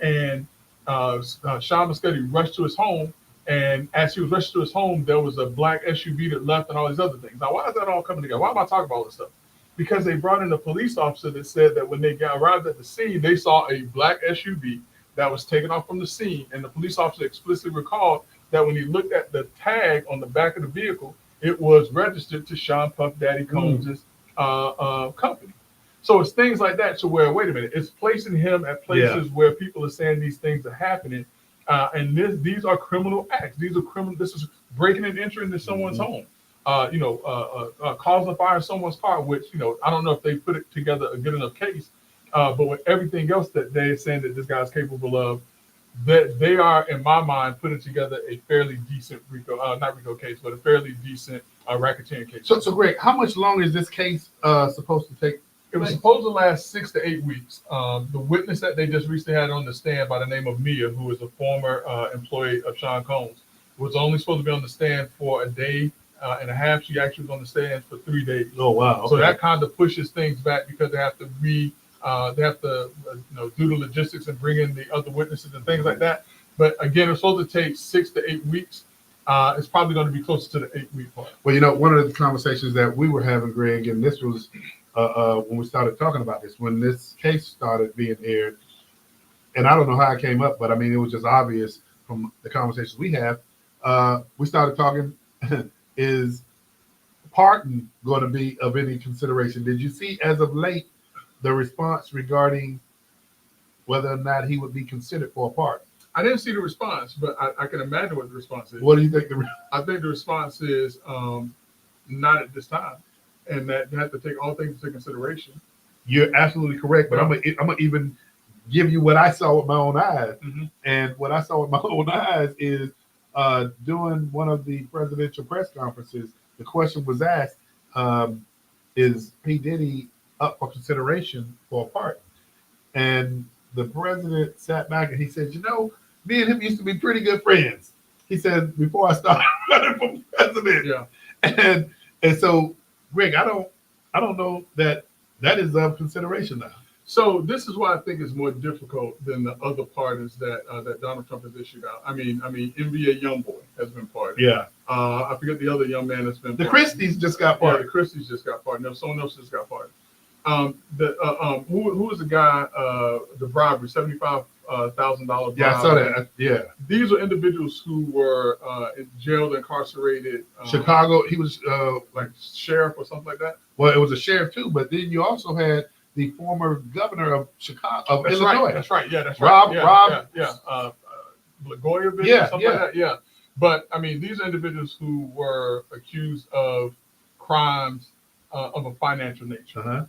And Sean Muscudi rushed to his home. And as he was rushing to his home, there was a black SUV that left and all these other things. Now, why is that all coming together? Why am I talking about all this stuff? Because they brought in a police officer that said that when they arrived at the scene, they saw a black SUV that was taken off from the scene. And the police officer explicitly recalled that when he looked at the tag on the back of the vehicle, it was registered to Sean Puff Daddy Combs' company. So it's things like that to where, wait a minute, it's placing him at places where people are saying these things are happening. And these are criminal acts. These are criminal. This is breaking and entering into someone's home. Causing a fire in someone's car, which, I don't know if they put it together a good enough case. But with everything else that they're saying that this guy's capable of, that they are, in my mind, putting together a fairly decent not RICO case, but a fairly decent racketeering case. So Greg, how much longer is this case supposed to take? It was supposed to last 6 to 8 weeks. The witness that they just recently had on the stand by the name of Mia, who is a former employee of Sean Combs, was only supposed to be on the stand for a day and a half. She actually was on the stand for 3 days. Oh, wow. Okay. So that kind of pushes things back because they have to do the logistics and bring in the other witnesses and things like that. But again, it's supposed to take 6 to 8 weeks. It's probably going to be closer to the 8-week part. Well, one of the conversations that we were having, Greg, and this was when we started talking about this, when this case started being aired, and I don't know how it came up, but it was just obvious from the conversations we have. We started talking, is pardon going to be of any consideration? Did you see as of late the response regarding whether or not he would be considered for a pardon? I didn't see the response, but I can imagine what the response is. What do you think? I think the response is not at this time, and that they have to take all things into consideration. You're absolutely correct, but I'm gonna even give you what I saw with my own eyes. Mm-hmm. And what I saw with my own eyes is during one of the presidential press conferences, the question was asked, is P. Diddy up for consideration for a pardon? And the president sat back and he said, me and him used to be pretty good friends. He said, before I started running for president. Yeah. And so, Greg, I don't know that is of consideration now. So this is why I think it's more difficult than the other pardons that Donald Trump has issued out. NBA YoungBoy, has been pardoned. Yeah. I forget the other young man that's been The pardoned. Christies just got Yeah, pardoned. the Christies just got pardoned. No, someone else just got pardoned. Who was the guy? The bribery, $75,000 bribe. Yeah, I saw that. Yeah. These are individuals who were jailed, incarcerated. Chicago, he was like sheriff or something like that. well, it was a sheriff too, but then you also had the former governor of Chicago, of That's Illinois. right. That's right. Yeah, that's Rob- right. Rob- Yeah. Blagojevich Yeah, or something yeah. like that. Yeah. But I mean, these are individuals who were accused of crimes of a financial nature. Uh-huh.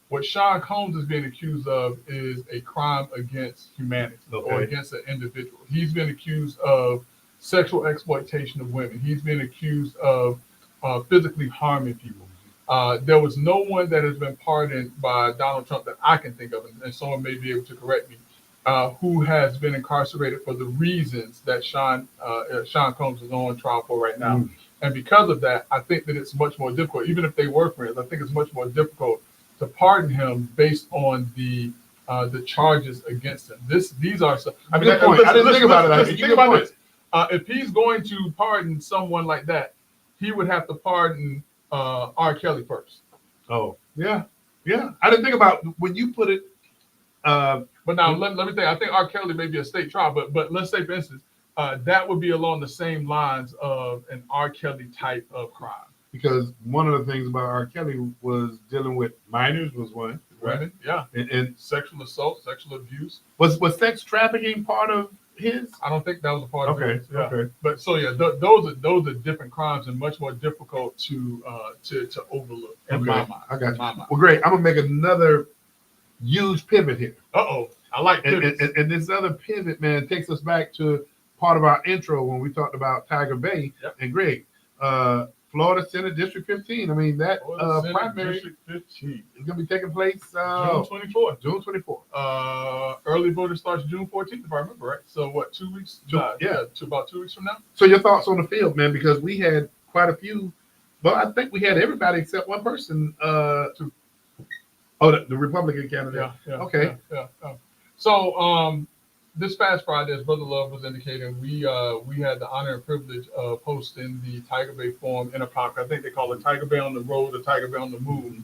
What Sean Combs is being accused of is a crime against humanity or Okay. against an individual. He's been accused of sexual exploitation of women. He's been accused of physically harming people. There was no one that has been pardoned by Donald Trump that I can think of, and someone may be able to correct me, who has been incarcerated for the reasons that Sean Combs is on trial for right now. Mm. And because of that, I think that it's much more difficult. Even if they were friends, I think it's much more difficult to pardon him based on the charges against him. These are. I mean, Good point. I didn't think about it like that. Think Good about point. this. If he's going to pardon someone like that, he would have to pardon R. Kelly first. Oh, yeah. Yeah. I didn't think about when you put it. But now let me think. I think R. Kelly may be a state trial, but let's say, for instance, that would be along the same lines of an R. Kelly type of crime. Because one of the things about R. Kelly was dealing with minors was one, right? Women, yeah. And Sexual assault, sexual abuse. was sex trafficking part of his? I don't think that was a part of Okay, it. Yeah. okay. But so yeah, those are different crimes and much more difficult to overlook in Okay, my mind. I got In you. my mind. Well, great. I'm gonna make another huge pivot here. I like And, pivots. and this other pivot, man, takes us back to part of our intro when we talked about Tiger Bay. Yep. And Greg, Florida Senate District 15. I mean, that Senate primary District 15, is going to be taking place June 24th. June 24th. Early voting starts June 14th, if I remember right. So what, 2 weeks? Yeah. To about 2 weeks from now. So your thoughts on the field, man, because we had quite a few. Well, I think we had everybody except one person. The Republican candidate. Yeah. Okay. Yeah. So this past Friday, as Brother Love was indicating, we had the honor and privilege of hosting the Tiger Bay Forum in a park. I think they call it Tiger Bay on the Road or Tiger Bay on the Move.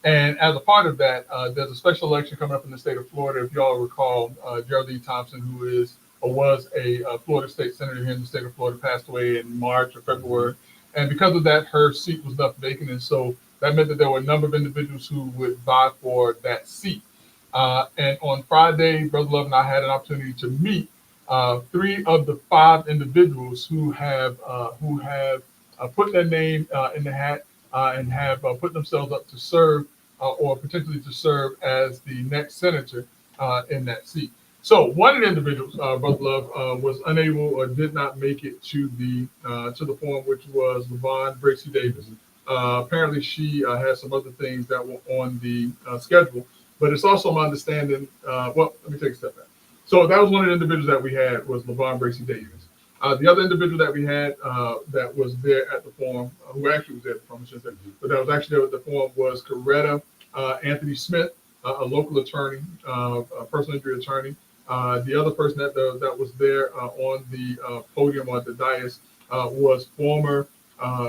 And as a part of that, there's a special election coming up in the state of Florida. If y'all recall, Geraldine Thompson, who is or was a Florida state senator here in the state of Florida, passed away in March or February. And because of that, her seat was left vacant. And so that meant that there were a number of individuals who would vie for that seat. And on Friday, Brother Love and I had an opportunity to meet 3 of the 5 individuals who have put their name in the hat and have put themselves up to serve or potentially to serve as the next senator in that seat. So one of the individuals, Brother Love, was unable or did not make it to the forum, which was LaVon Bracy Davis. Apparently, she had some other things that were on the schedule. But it's also my understanding. Well, let me take a step back. So that was one of the individuals that we had was LaVon Bracy Davis. The other individual that we had that was there at the forum, who actually was there at the forum, I should say, but that was actually there at the forum was Coretta Anthony Smith, a local attorney, a personal injury attorney. The other person that was there on the podium or the dais was former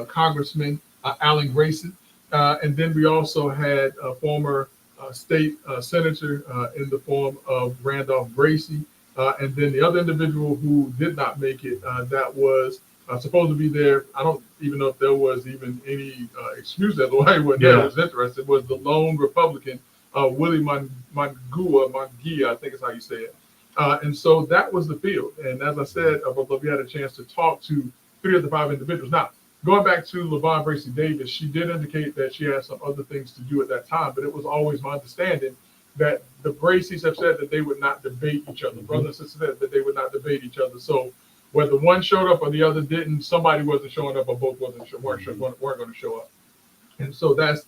Congressman Alan Grayson. And then we also had a former state senator in the form of Randolph Bracy. And then the other individual who did not make it, that was supposed to be there. I don't even know if there was even any excuse as to why he wasn't there. Was interested. Was the lone Republican, Willie Munguia, I think is how you say it. And so that was the field. And as I said, we had a chance to talk to 3 of the 5 individuals. Now, going back to LaVon Bracy Davis, she did indicate that she had some other things to do at that time, but it was always my understanding that the Bracys have said that they would not debate each other. Brothers and sisters said that they would not debate each other. So whether one showed up or the other didn't, somebody wasn't showing up or both weren't going to show up. And so that's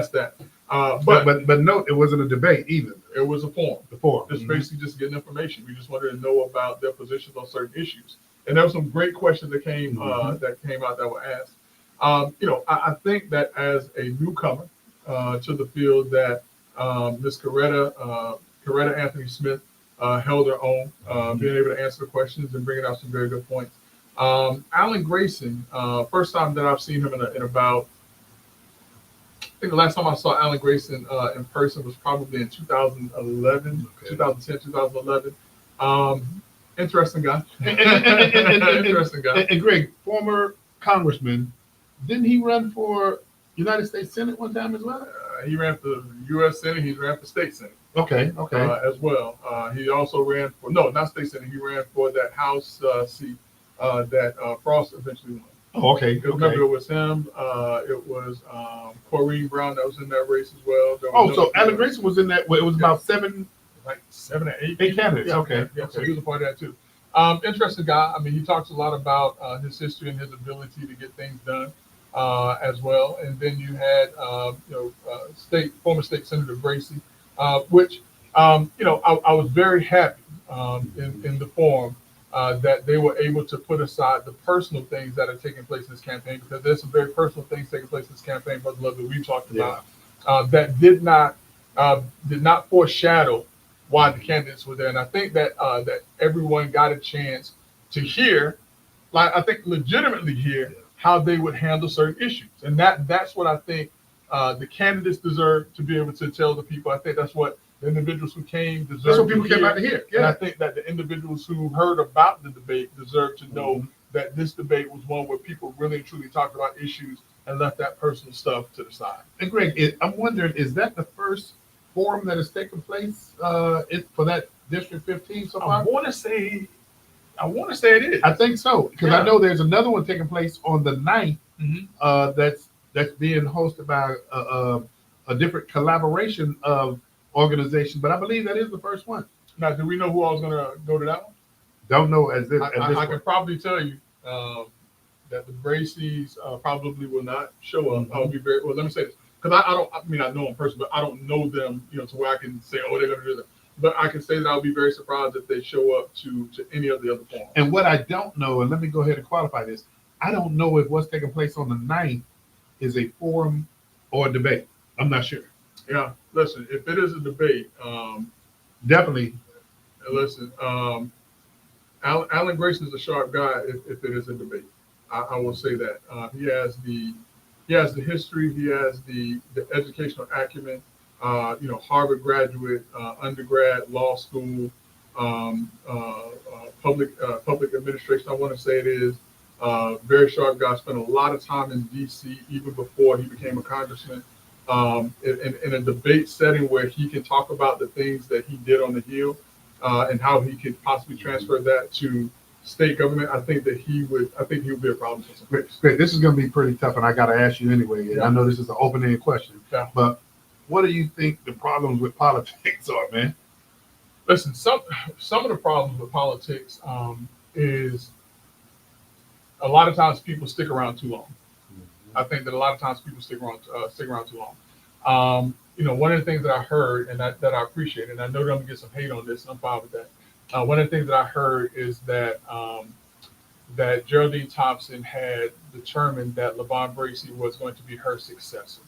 that. But note, it wasn't a debate either. It was a forum. The forum. It's basically just getting information. We just wanted to know about their positions on certain issues. And there were some great questions that came out that were asked. I think that as a newcomer to the field, that Ms. Coretta Anthony Smith held her own, being able to answer the questions and bringing out some very good points. Alan Grayson, first time that I've seen him in about, I think the last time I saw Alan Grayson in person was probably in 2011, Okay. 2010, 2011. Interesting guy. And Interesting guy. And Greg, former congressman, didn't he run for United States Senate one time as well? He ran for U.S. Senate. He ran for state Senate Okay, okay. as well. He also ran for, no, not state Senate. He ran for that House seat that Frost eventually won. Oh, okay, Remember, okay. it was him. It was Corrine Brown that was in that race as well. There Oh, was so Alan Grayson was in that. Well, it was about like 7 or 8 eight candidates. Yeah, Okay, yeah. So okay. he was a part of that too. Interesting guy. I mean, he talks a lot about his history and his ability to get things done as well. And then you had, former state Senator Bracy, which, I was very happy in the forum that they were able to put aside the personal things that are taking place in this campaign, because there's some very personal things taking place in this campaign, Brother Love, that we talked about that did not foreshadow why the candidates were there. And I think that that everyone got a chance to hear, like I think legitimately hear how they would handle certain issues. And that's what I think the candidates deserve to be able to tell the people. I think that's what the individuals who came deserve. That's what people to came hear. out to hear. And I Yeah. think that the individuals who heard about the debate deserve to know that this debate was one where people really and truly talked about issues and left that personal stuff to the side. And Greg, I'm wondering, is that the first forum that has taken place for that District 15 so I far? want to say it is. I think so, because Yeah. I know there's another one taking place on the 9th Mhm. that's being hosted by a different collaboration of organizations, but I believe that is the first one. Now, do we know who all is going to go to that one? Don't know at this I can point. probably tell you that the Bracys probably will not show up. Mhm. I'll be very well. Let me say this, because I know them in person, but I don't know them, to where I can say, oh, they're going to do that. But I can say that I'll be very surprised if they show up to any of the other forums. And what I don't know, and let me go ahead and qualify this, I don't know if what's taking place on the 9th is a forum or a debate. I'm not sure. Yeah, listen, if it is a debate, Definitely. listen, Alan Grayson is a sharp guy. If it is a debate, I will say that he has the history, he has the educational acumen. Harvard graduate, undergrad, law school, public administration. I want to say it is very sharp guy. Spent a lot of time in D.C. even before he became a congressman. In a debate setting where he can talk about the things that he did on the Hill and how he could possibly transfer that to state government, I think he would be a problem for some Great, folks. great. This is going to be pretty tough, and I got to ask you anyway. And Yeah. I know this is an open-ended question, Yeah. but what do you think the problems with politics are, man? Listen, some of the problems with politics is a lot of times people stick around too long. I think that a lot of times people stick around too long. One of the things that I heard and that I appreciate, and I know that I'm gonna get some hate on this, and I'm fine with that. One of the things that I heard is that that Geraldine Thompson had determined that LaVon Bracy was going to be her successor.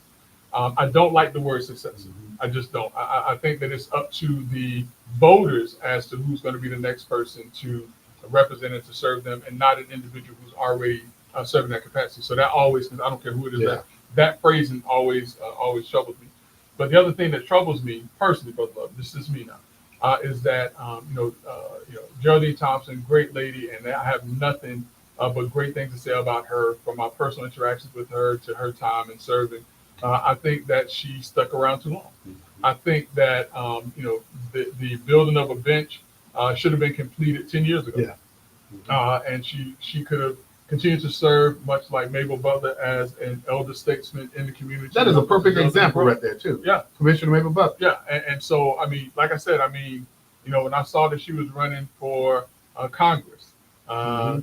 I don't like the word successor. I just don't. I think that it's up to the voters as to who's going to be the next person to represent and to serve them, and not an individual who's already serving that capacity. So that always, I don't care who it is, Yeah. that phrasing always troubles me. But the other thing that troubles me personally, Brother Love, this is me now, is that Geraldine Thompson, great lady, and I have nothing but great things to say about her from my personal interactions with her to her time in serving. I think that she stuck around too long. I think that the building of a bench should have been completed 10 years ago. Yeah. And she could have continued to serve, much like Mabel Butler, as an elder statesman in the community. That is a perfect example right there, too. Yeah. Commissioner Mabel Butler. Yeah, and so I mean, like I said, when I saw that she was running for Congress, I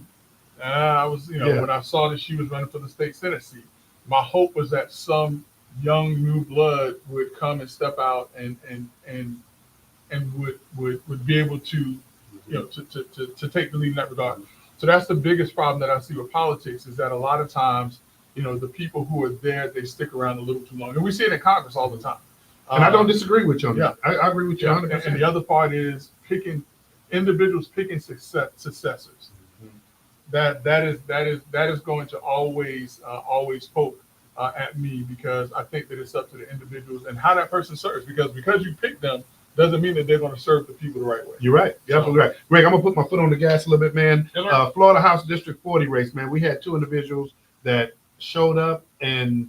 was, when I saw that she was running for the state Senate seat, my hope was that some young new blood would come and step out and would be able to, to take the lead in that regard. So that's the biggest problem that I see with politics, is that a lot of times, the people who are there, they stick around a little too long, and we see it in Congress all the time. And I don't disagree with you on Yeah. that. I agree with you Yeah, 100%. and the other part is picking individuals, picking successors. that is going to always poke at me, because I think that it's up to the individuals and how that person serves. Because you pick them doesn't mean that they're going to serve the people the right way. You're right. You're absolutely right. Greg, I'm gonna put my foot on the gas a little bit, man. Florida House District 40 race, man. We had 2 individuals that showed up and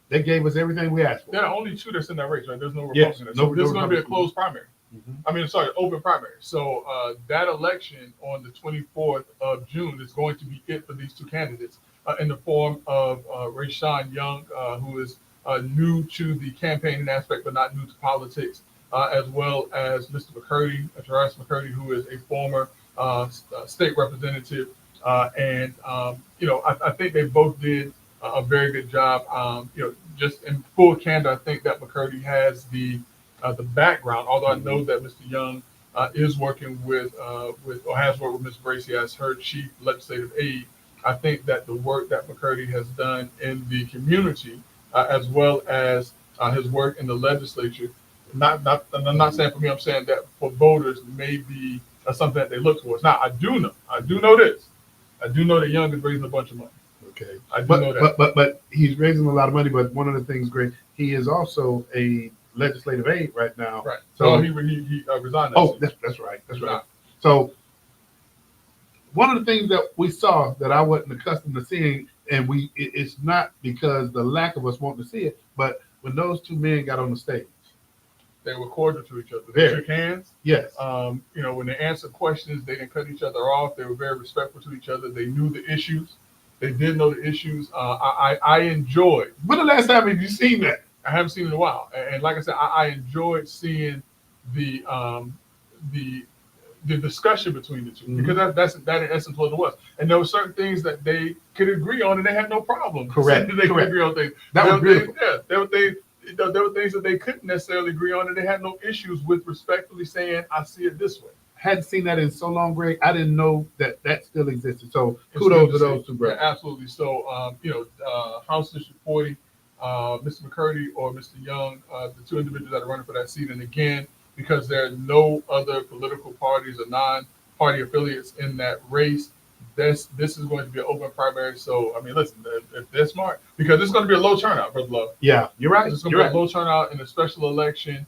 they gave us everything we asked for. There are only 2 that's in that race, right? There's no Republican. Yes, so this is going to be a closed primary. Mm-hmm. Open primary. So that election on the 24th of June is going to be it for these 2 candidates in the form of Rayshawn Young, who is new to the campaigning aspect but not new to politics, as well as Mr. McCurdy, Terrence McCurdy, who is a former state representative. I think they both did a very good job. Just in full candor, I think that McCurdy has the background, although I know that Mr. Young is working with or has worked with Ms. Bracy as her chief legislative aide. I think that the work that McCurdy has done in the community, as well as his work in the legislature, I'm not saying for me, I'm saying that for voters may be something that they look towards. Now, I do know this. I do know that Young is raising a bunch of money. Okay. I do know that. But he's raising a lot of money. But one of the things, Greg, he is also a legislative aide right now. Right. So he resigned. That's right. That's right. So one of the things that we saw that I wasn't accustomed to seeing, and it's not because the lack of us wanting to see it, but when those 2 men got on the stage, they were cordial to each other. They shook hands. Yes. When they answered questions, they didn't cut each other off. They were very respectful to each other. They knew the issues. They did know the issues. I enjoyed. When the last time have you seen that? I haven't seen it in a while. And like I said, I enjoyed seeing the discussion between the 2, because that in essence what it was. And there were certain things that they could agree on, and they had no problem. Correct. They could agree on things. That was beautiful. There were things that they couldn't necessarily agree on, and they had no issues with respectfully saying, "I see it this way." Hadn't seen that in so long, Greg. I didn't know that still existed. So kudos to those 2 brothers. Yeah, absolutely. So House District 40, Mr. McCurdy or Mr. Young, the 2 individuals that are running for that seat, and again, because there are no other political parties or non-party affiliates in that race, this is going to be an open primary. So, I mean, listen, if they're smart, because it's going to be a low turnout, Brother Love. Yeah, you're right. It's going to be a low turnout in a special election,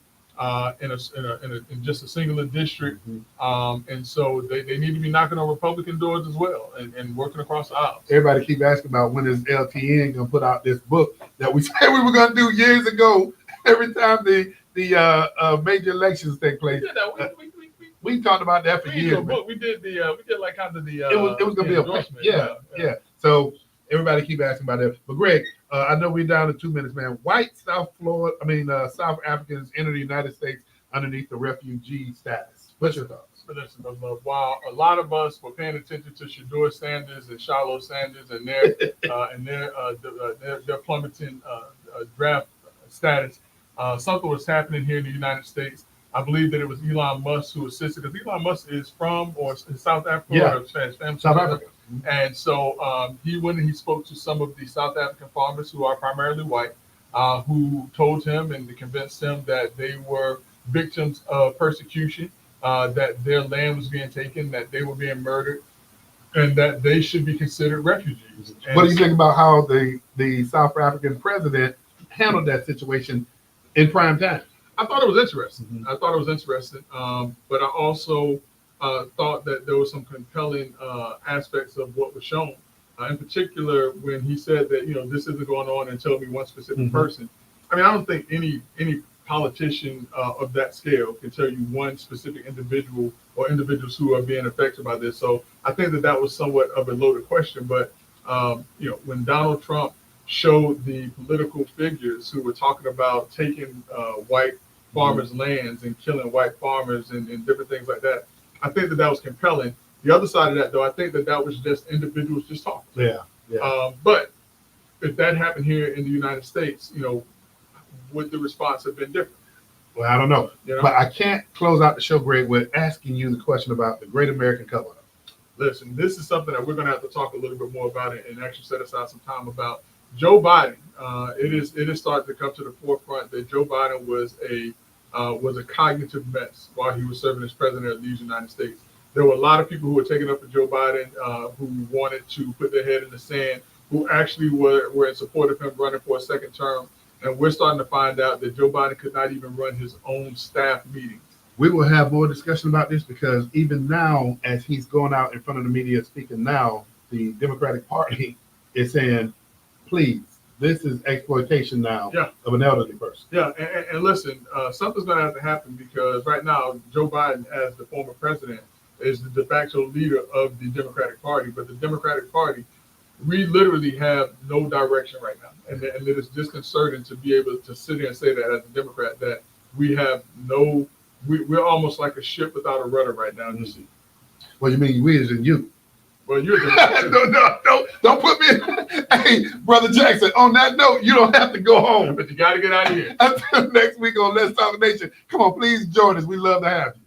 in just a singular district. And so they need to be knocking on Republican doors as well and working across the aisles. Everybody keep asking about when is LTN going to put out this book that we said we were going to do years ago. Every time the major elections take place. We talked about that for years. We did like kind of the. It was going to be a yeah. So everybody keep asking about that. But Greg, I know we're down to 2 minutes, man. White South South Africans enter the United States underneath the refugee status. What's your thoughts? Listen, while a lot of us were paying attention to Shedeur Sanders and Shiloh Sanders and their plummeting draft status, something was happening here in the United States. I believe that it was Elon Musk who assisted, because Elon Musk is from South Africa. Yeah, or South Africa. And so he went and he spoke to some of the South African farmers who are primarily white, who told him and convinced him that they were victims of persecution, that their land was being taken, that they were being murdered, and that they should be considered refugees. And what do you think about how the South African president handled that situation in prime time? I thought it was interesting. But I also thought that there were some compelling aspects of what was shown. In particular, when he said that, this isn't going on and tell me one specific person. I mean, I don't think any politician of that scale can tell you one specific individual or individuals who are being affected by this. So I think that was somewhat of a loaded question. But, when Donald Trump showed the political figures who were talking about taking white farmers' lands and killing white farmers and different things like that, I think that was compelling. The other side of that, though, I think that was just individuals just talking. Yeah. But if that happened here in the United States, would the response have been different? Well, I don't know. But I can't close out the show, Greg, with asking you the question about the Great American Cover-Up. Listen, this is something that we're going to have to talk a little bit more about it and actually set aside some time about. Joe Biden, it is starting to come to the forefront that Joe Biden was a cognitive mess while he was serving as president of the United States. There were a lot of people who were taking up for Joe Biden, who wanted to put their head in the sand, who actually were in support of him running for a second term. And we're starting to find out that Joe Biden could not even run his own staff meetings. We will have more discussion about this because even now, as he's going out in front of the media speaking now, the Democratic Party is saying, please, this is exploitation now of an elderly person. Yeah, and listen, something's going to have to happen because right now, Joe Biden, as the former president, is the de facto leader of the Democratic Party. But the Democratic Party, we literally have no direction right now. And it is disconcerting to be able to sit here and say that as a Democrat, that we have no, we're almost like a ship without a rudder right now in the sea. Well, you mean we as in you? Well, you're the don't put me in. Hey, Brother Jackson, on that note, you don't have to go home. But you got to get out of here. Until next week on Let's Talk Nation. Come on, please join us. We love to have you.